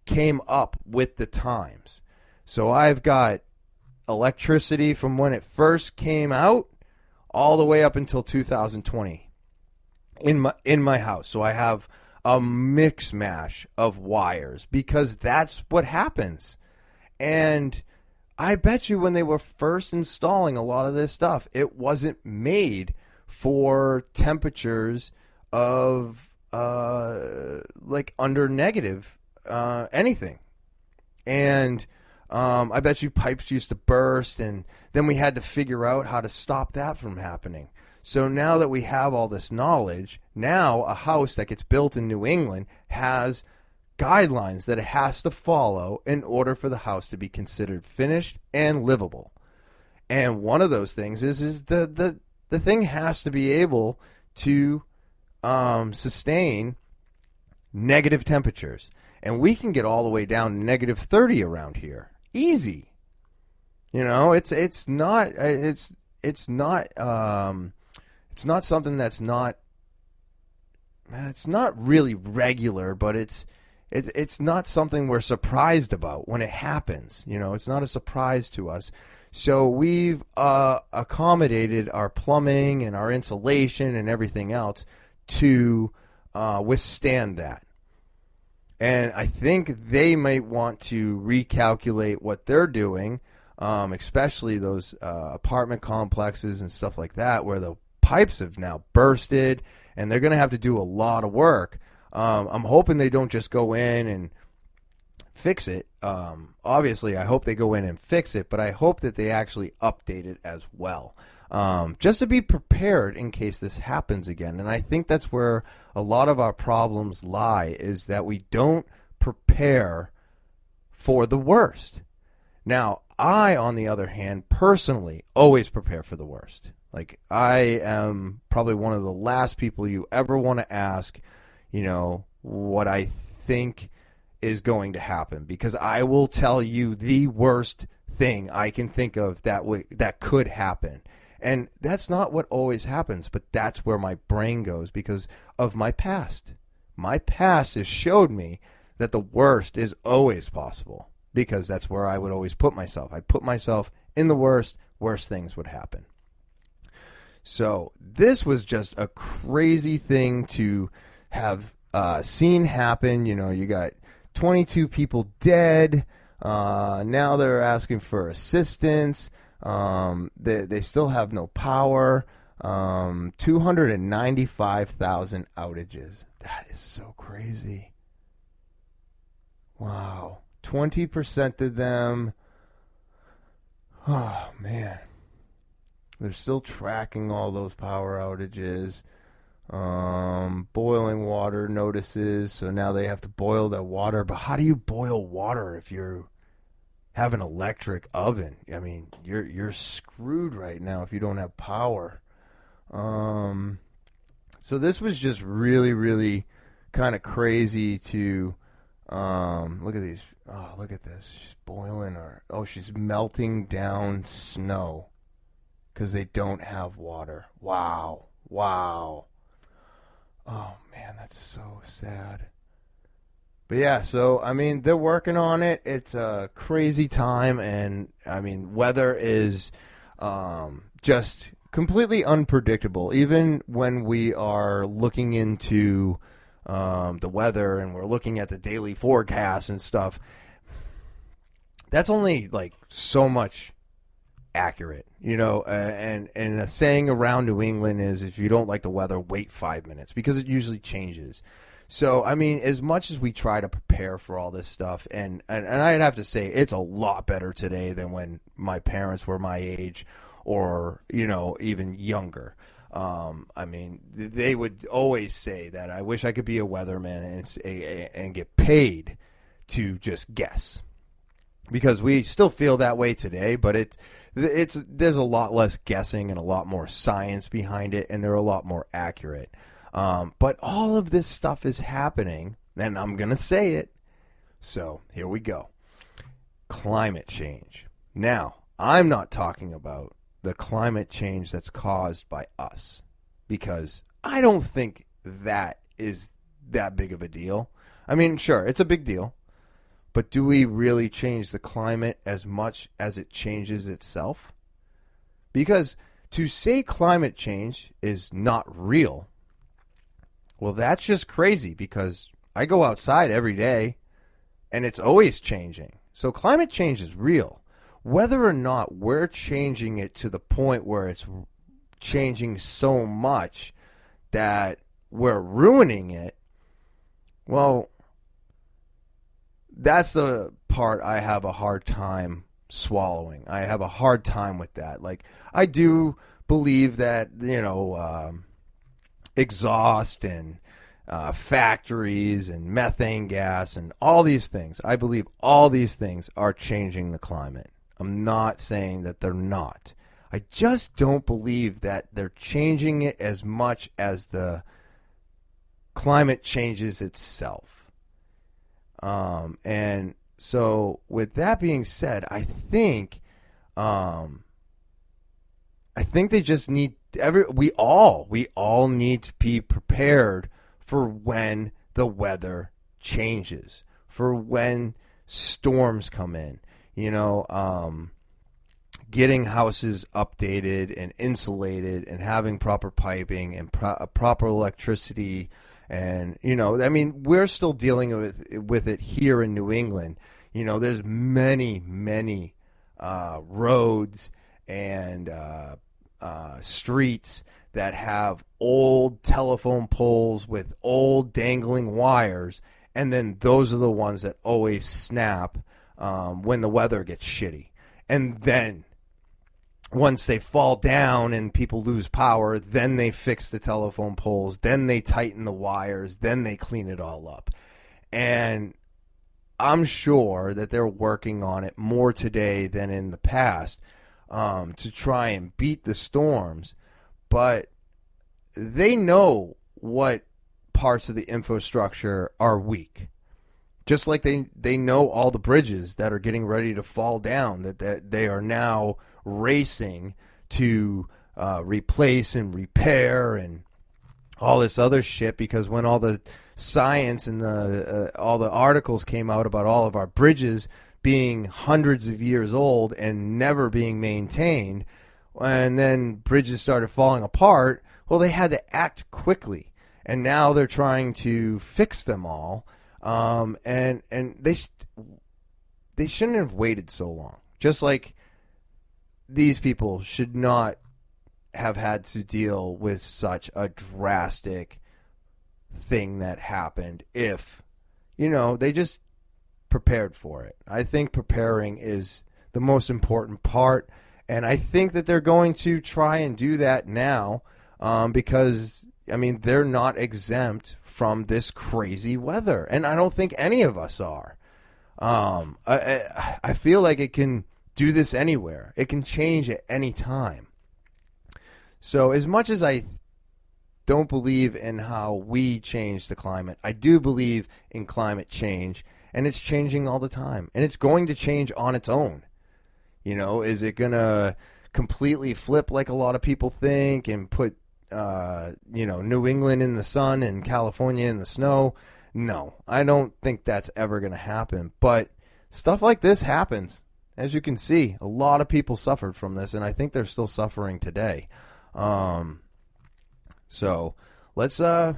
came up with the times. So I've got electricity from when it first came out all the way up until 2020 in my house. So I have a mix mash of wires because that's what happens. And I bet you when they were first installing a lot of this stuff, it wasn't made for temperatures of like under negative anything. And I bet you pipes used to burst, and then we had to figure out how to stop that from happening. So now that we have all this knowledge, now a house that gets built in New England has guidelines that it has to follow in order for the house to be considered finished and livable. And one of those things is the thing has to be able to sustain negative temperatures. And we can get all the way down to negative 30 around here. Easy. It's not something that's not, it's not really regular, but it's not something we're surprised about when it happens. It's not a surprise to us. So we've accommodated our plumbing and our insulation and everything else to withstand that. And I think they might want to recalculate what they're doing, especially those apartment complexes and stuff like that, where the pipes have now bursted, and they're going to have to do a lot of work. I'm hoping they don't just go in and fix it. Obviously, I hope they go in and fix it, but I hope that they actually update it as well. Just to be prepared in case this happens again. And I think that's where a lot of our problems lie, is that we don't prepare for the worst. Now, I, on the other hand, personally, always prepare for the worst. Like, I am probably one of the last people you ever want to ask, what I think is going to happen, because I will tell you the worst thing I can think of that could happen. And that's not what always happens, but that's where my brain goes because of my past. My past has showed me that the worst is always possible, because that's where I would always put myself. I put myself in the worst things would happen. So this was just a crazy thing to have seen happen. You got 22 people dead. Now they're asking for assistance. They still have no power. 295,000 outages. That is so crazy. Wow. 20% of them. Oh, man. They're still tracking all those power outages. Boiling water notices. So now they have to boil that water. But how do you boil water if you have an electric oven? I mean, you're screwed right now if you don't have power. So this was just really, really kind of crazy to look at these. Oh, look at this. She's boiling she's melting down snow because they don't have water. Wow. Oh, man, that's so sad. But yeah, so, I mean, they're working on it. It's a crazy time, and, I mean, weather is just completely unpredictable. Even when we are looking into the weather and we're looking at the daily forecast and stuff, that's only, like, so much accurate, and a saying around New England is, if you don't like the weather, wait 5 minutes, because it usually changes. So, I mean, as much as we try to prepare for all this stuff, and I'd have to say it's a lot better today than when my parents were my age or, even younger. I mean, they would always say that I wish I could be a weatherman and get paid to just guess. Because we still feel that way today, but there's a lot less guessing and a lot more science behind it, and they're a lot more accurate. But all of this stuff is happening, and I'm going to say it. So here we go. Climate change. Now, I'm not talking about the climate change that's caused by us, because I don't think that is that big of a deal. I mean, sure, it's a big deal. But do we really change the climate as much as it changes itself? Because to say climate change is not real, well, that's just crazy, because I go outside every day and it's always changing. So climate change is real. Whether or not we're changing it to the point where it's changing so much that we're ruining it, well, that's the part I have a hard time swallowing. I have a hard time with that. Like, I do believe that, exhaust and factories and methane gas and all these things, I believe all these things are changing the climate. I'm not saying that they're not. I just don't believe that they're changing it as much as the climate changes itself. And so with that being said, I think I think they just need we all need to be prepared for when the weather changes, for when storms come in. Getting houses updated and insulated and having proper piping and proper electricity. And, we're still dealing with it here in New England. There's many roads and streets that have old telephone poles with old dangling wires, and then those are the ones that always snap when the weather gets shitty. And then once they fall down and people lose power, then they fix the telephone poles, then they tighten the wires, then they clean it all up. And I'm sure that they're working on it more today than in the past to try and beat the storms. But they know what parts of the infrastructure are weak. Just like they know all the bridges that are getting ready to fall down, that they are now racing to replace and repair and all this other shit, because when all the science and all the articles came out about all of our bridges being hundreds of years old and never being maintained, and then bridges started falling apart, well, they had to act quickly. And now they're trying to fix them all. And they shouldn't have waited so long. Just like these people should not have had to deal with such a drastic thing that happened if, they just prepared for it. I think preparing is the most important part, and I think that they're going to try and do that now because, they're not exempt from this crazy weather, and I don't think any of us are. I feel like it can do this anywhere. It can change at any time. So as much as I don't believe in how we change the climate, I do believe in climate change, and it's changing all the time, and it's going to change on its own. Is it going to completely flip like a lot of people think and put New England in the sun and California in the snow? No, I don't think that's ever going to happen. But stuff like this happens. As you can see, a lot of people suffered from this, and I think they're still suffering today. So let's I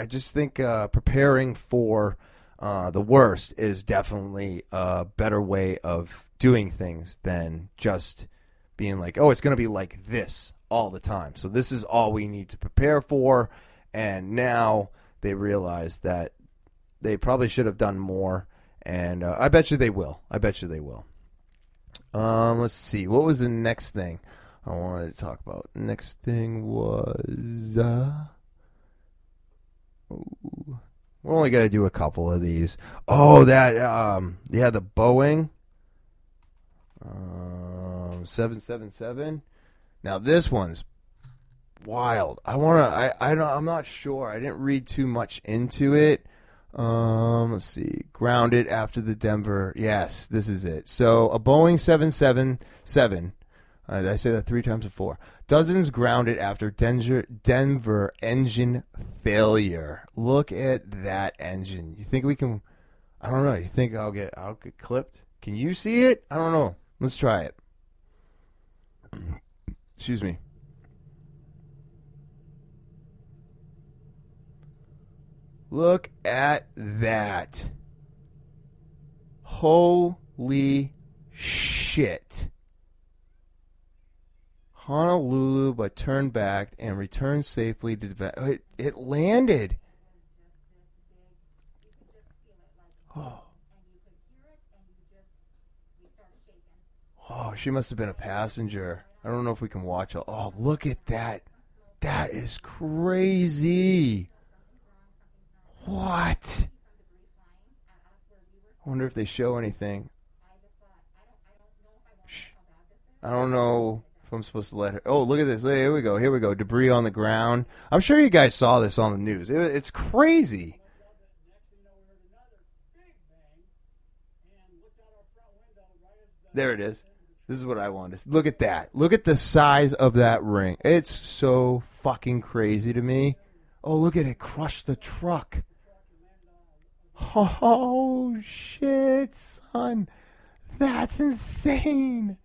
just think preparing for the worst is definitely a better way of doing things than just being like, oh, it's going to be like this all the time. So this is all we need to prepare for. And now they realize that they probably should have done more. And I bet you they will. Let's see. What was the next thing I wanted to talk about? Next thing was... we're only going to do a couple of these. Oh, that... the Boeing 777. Now this one's wild. I'm not sure. I didn't read too much into it. Let's see. Grounded after the Denver. Yes, this is it. So a Boeing 777. Did I say that 3 times before? Dozens grounded after Denver engine failure. Look at that engine. You think we can? I don't know. You think I'll get clipped? Can you see it? I don't know. Let's try it. Excuse me. Look at that. Holy shit. Honolulu, but turned back and returned safely to it landed. Oh. Oh, she must have been a passenger. I don't know if we can watch it. Oh, look at that. That is crazy. What? I wonder if they show anything. Shh. I don't know if I'm supposed to let her. Oh, look at this. Here we go. Debris on the ground. I'm sure you guys saw this on the news. It's crazy. There it is. This is what I wanted. Look at that. Look at the size of that ring. It's so fucking crazy to me. Oh, look at it. Crush the truck. Oh, shit, son. That's insane.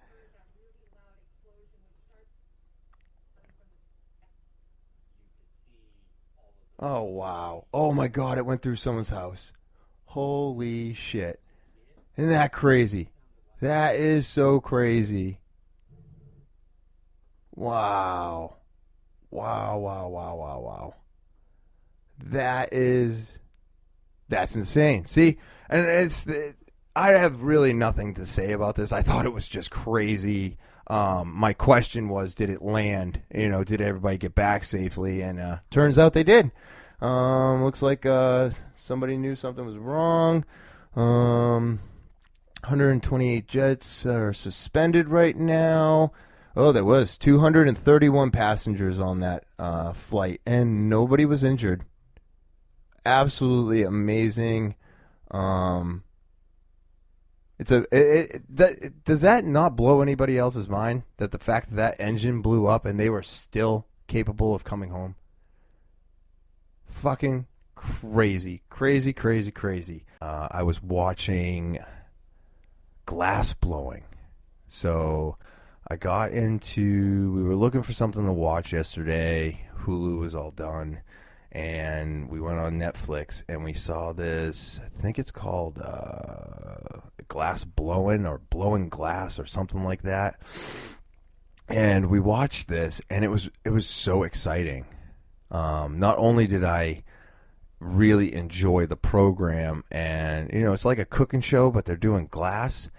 Oh, wow. Oh, my God. It went through someone's house. Holy shit. Isn't that crazy? That is so crazy. Wow. Wow, wow, wow, wow, wow. That's insane. See, and I have really nothing to say about this. I thought it was just crazy. My question was, did it land? Did everybody get back safely? And turns out they did. Looks like somebody knew something was wrong. 128 jets are suspended right now. Oh, there was 231 passengers on that flight, and nobody was injured. Absolutely amazing. Does that not blow anybody else's mind that the fact that engine blew up and they were still capable of coming home? Fucking crazy. I was watching glass blowing. So we were looking for something to watch yesterday. Hulu was all done. And we went on Netflix and we saw this, I think it's called Glass Blowing or Blowing Glass or something like that. And we watched this and it was so exciting. Not only did I really enjoy the program, and it's like a cooking show, but they're doing glass.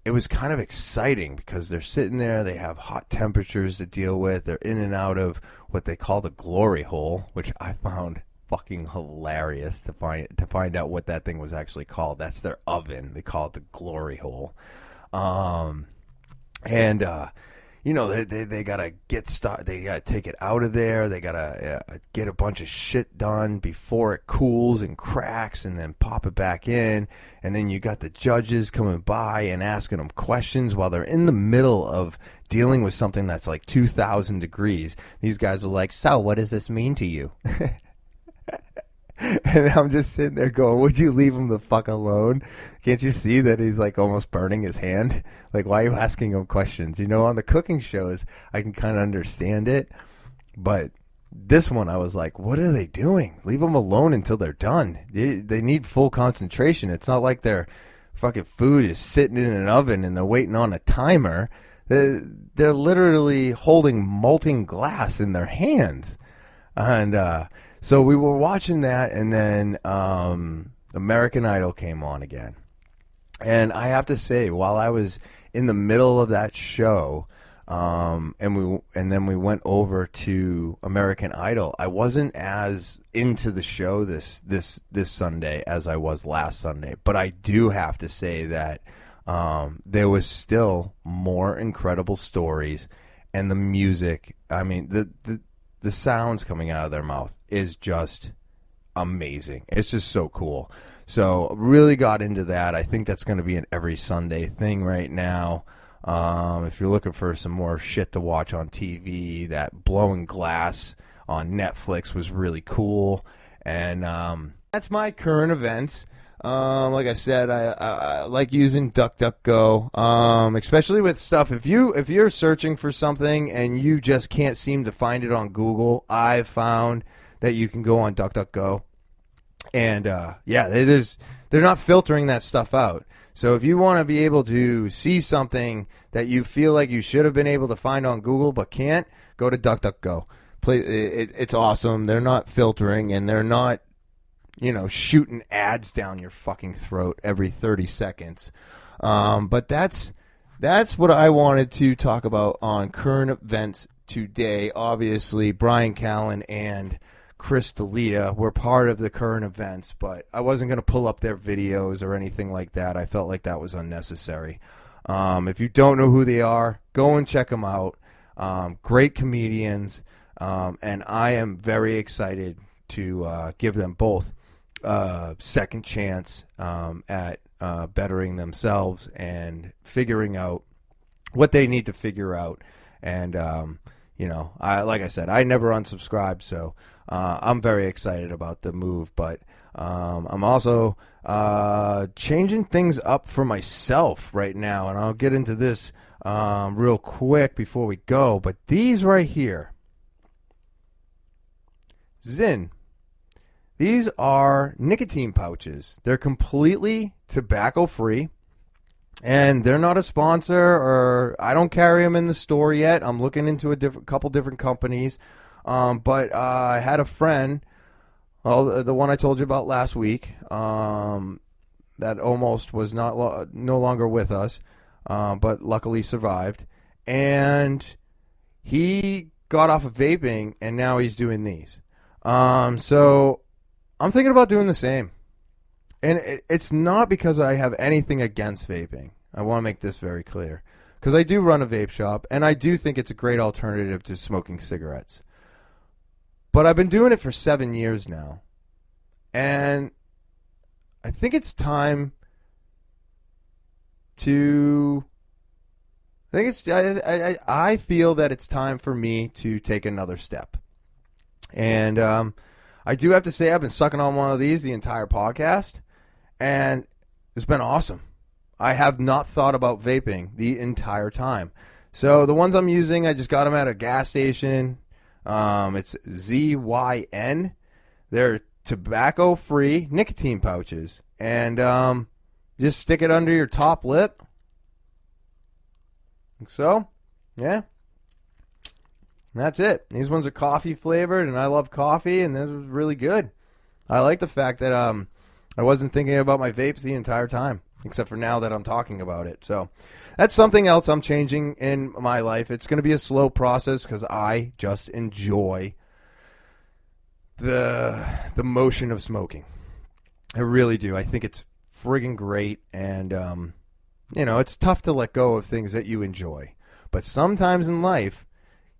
It was kind of exciting because they're sitting there, they have hot temperatures to deal with, they're in and out of what they call the glory hole, which I found fucking hilarious to find out what that thing was actually called. That's their oven. They call it the glory hole. They gotta get started. They gotta take it out of there. They gotta get a bunch of shit done before it cools and cracks, and then pop it back in. And then you got the judges coming by and asking them questions while they're in the middle of dealing with something that's like 2,000 degrees. These guys are like, "So, what does this mean to you?" And I'm just sitting there going, would you leave him the fuck alone? Can't you see that he's like almost burning his hand? Like, why are you asking him questions? On the cooking shows, I can kind of understand it. But this one, I was like, what are they doing? Leave them alone until they're done. They need full concentration. It's not like their fucking food is sitting in an oven and they're waiting on a timer. They're literally holding molten glass in their hands. And, so we were watching that, and then American Idol came on again. And I have to say, while I was in the middle of that show, and then we went over to American Idol, I wasn't as into the show this Sunday as I was last Sunday. But I do have to say that there was still more incredible stories, and the music. I mean, the sounds coming out of their mouth is just amazing. It's just so cool. So really got into that. I think that's going to be an every Sunday thing right now. If you're looking for some more shit to watch on TV, that Blowing Glass on Netflix was really cool. And that's my current events. Like I said, I like using DuckDuckGo, especially with stuff. If you're searching for something and you just can't seem to find it on Google, I've found that you can go on DuckDuckGo, and they're not filtering that stuff out. So if you want to be able to see something that you feel like you should have been able to find on Google but can't, go to DuckDuckGo. It's awesome. They're not filtering, and they're not shooting ads down your fucking throat every 30 seconds. But that's what I wanted to talk about on current events today. Obviously, Bryan Callen and Chris D'Elia were part of the current events, but I wasn't going to pull up their videos or anything like that. I felt like that was unnecessary. If you don't know who they are, go and check them out. Great comedians, and I am very excited to give them both second chance at bettering themselves and figuring out what they need to figure out. And like I said, I never unsubscribed, so I'm very excited about the move. But I'm also changing things up for myself right now, and I'll get into this real quick before we go. But these right here, Zyn. These are nicotine pouches. They're completely tobacco-free, and they're not a sponsor, or I don't carry them in the store yet. I'm looking into couple different companies, but I had a friend, the one I told you about last week, that almost was no longer with us, but luckily survived, and he got off of vaping, and now he's doing these. So I'm thinking about doing the same. And it's not because I have anything against vaping. I want to make this very clear. Because I do run a vape shop, and I do think it's a great alternative to smoking cigarettes. But I've been doing it for 7 years now. And I think it's time to... I feel that it's time for me to take another step. And I do have to say I've been sucking on one of these the entire podcast, and it's been awesome. I have not thought about vaping the entire time. So the ones I'm using, I just got them at a gas station. It's ZYN. They're tobacco-free nicotine pouches. And just stick it under your top lip. Like so. Yeah. And that's it. These ones are coffee flavored, and I love coffee, and this was really good. I like the fact that I wasn't thinking about my vapes the entire time, except for now that I'm talking about it. So that's something else I'm changing in my life. It's going to be a slow process because I just enjoy the motion of smoking. I really do. I think it's friggin' great, and it's tough to let go of things that you enjoy. But sometimes in life,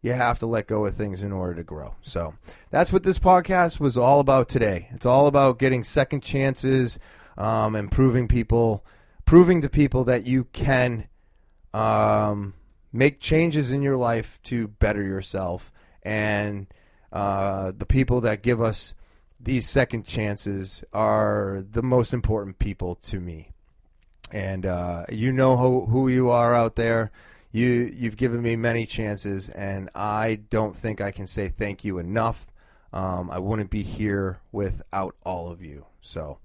you have to let go of things in order to grow. So that's what this podcast was all about today. It's all about getting second chances and proving to people that you can make changes in your life to better yourself. And the people that give us these second chances are the most important people to me. And you know who you are out there. You've given me many chances, and I don't think I can say thank you enough. I wouldn't be here without all of you. So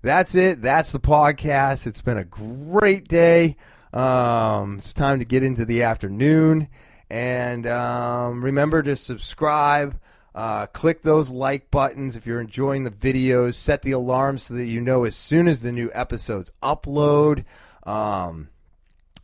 that's it. That's the podcast. It's been a great day. It's time to get into the afternoon. And remember to subscribe. Click those like buttons if you're enjoying the videos. Set the alarm so that you know as soon as the new episodes upload.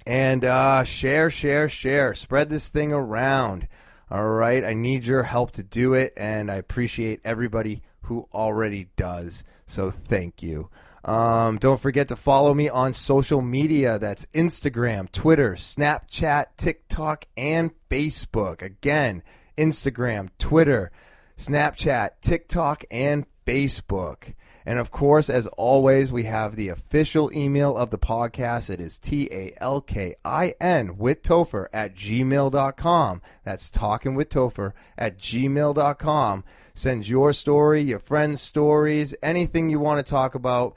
And share. Spread this thing around. All right? I need your help to do it, and I appreciate everybody who already does. So thank you. Don't forget to follow me on social media. That's Instagram, Twitter, Snapchat, TikTok, and Facebook. Again, Instagram, Twitter, Snapchat, TikTok, and Facebook. And, of course, as always, we have the official email of the podcast. It is TALKIN withtopher@gmail.com. That's talkinwithtopher@gmail.com. Send your story, your friends' stories, anything you want to talk about.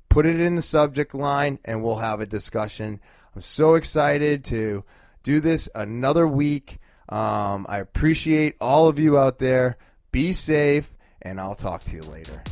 Put it in the subject line, and we'll have a discussion. I'm so excited to do this another week. I appreciate all of you out there. Be safe, and I'll talk to you later.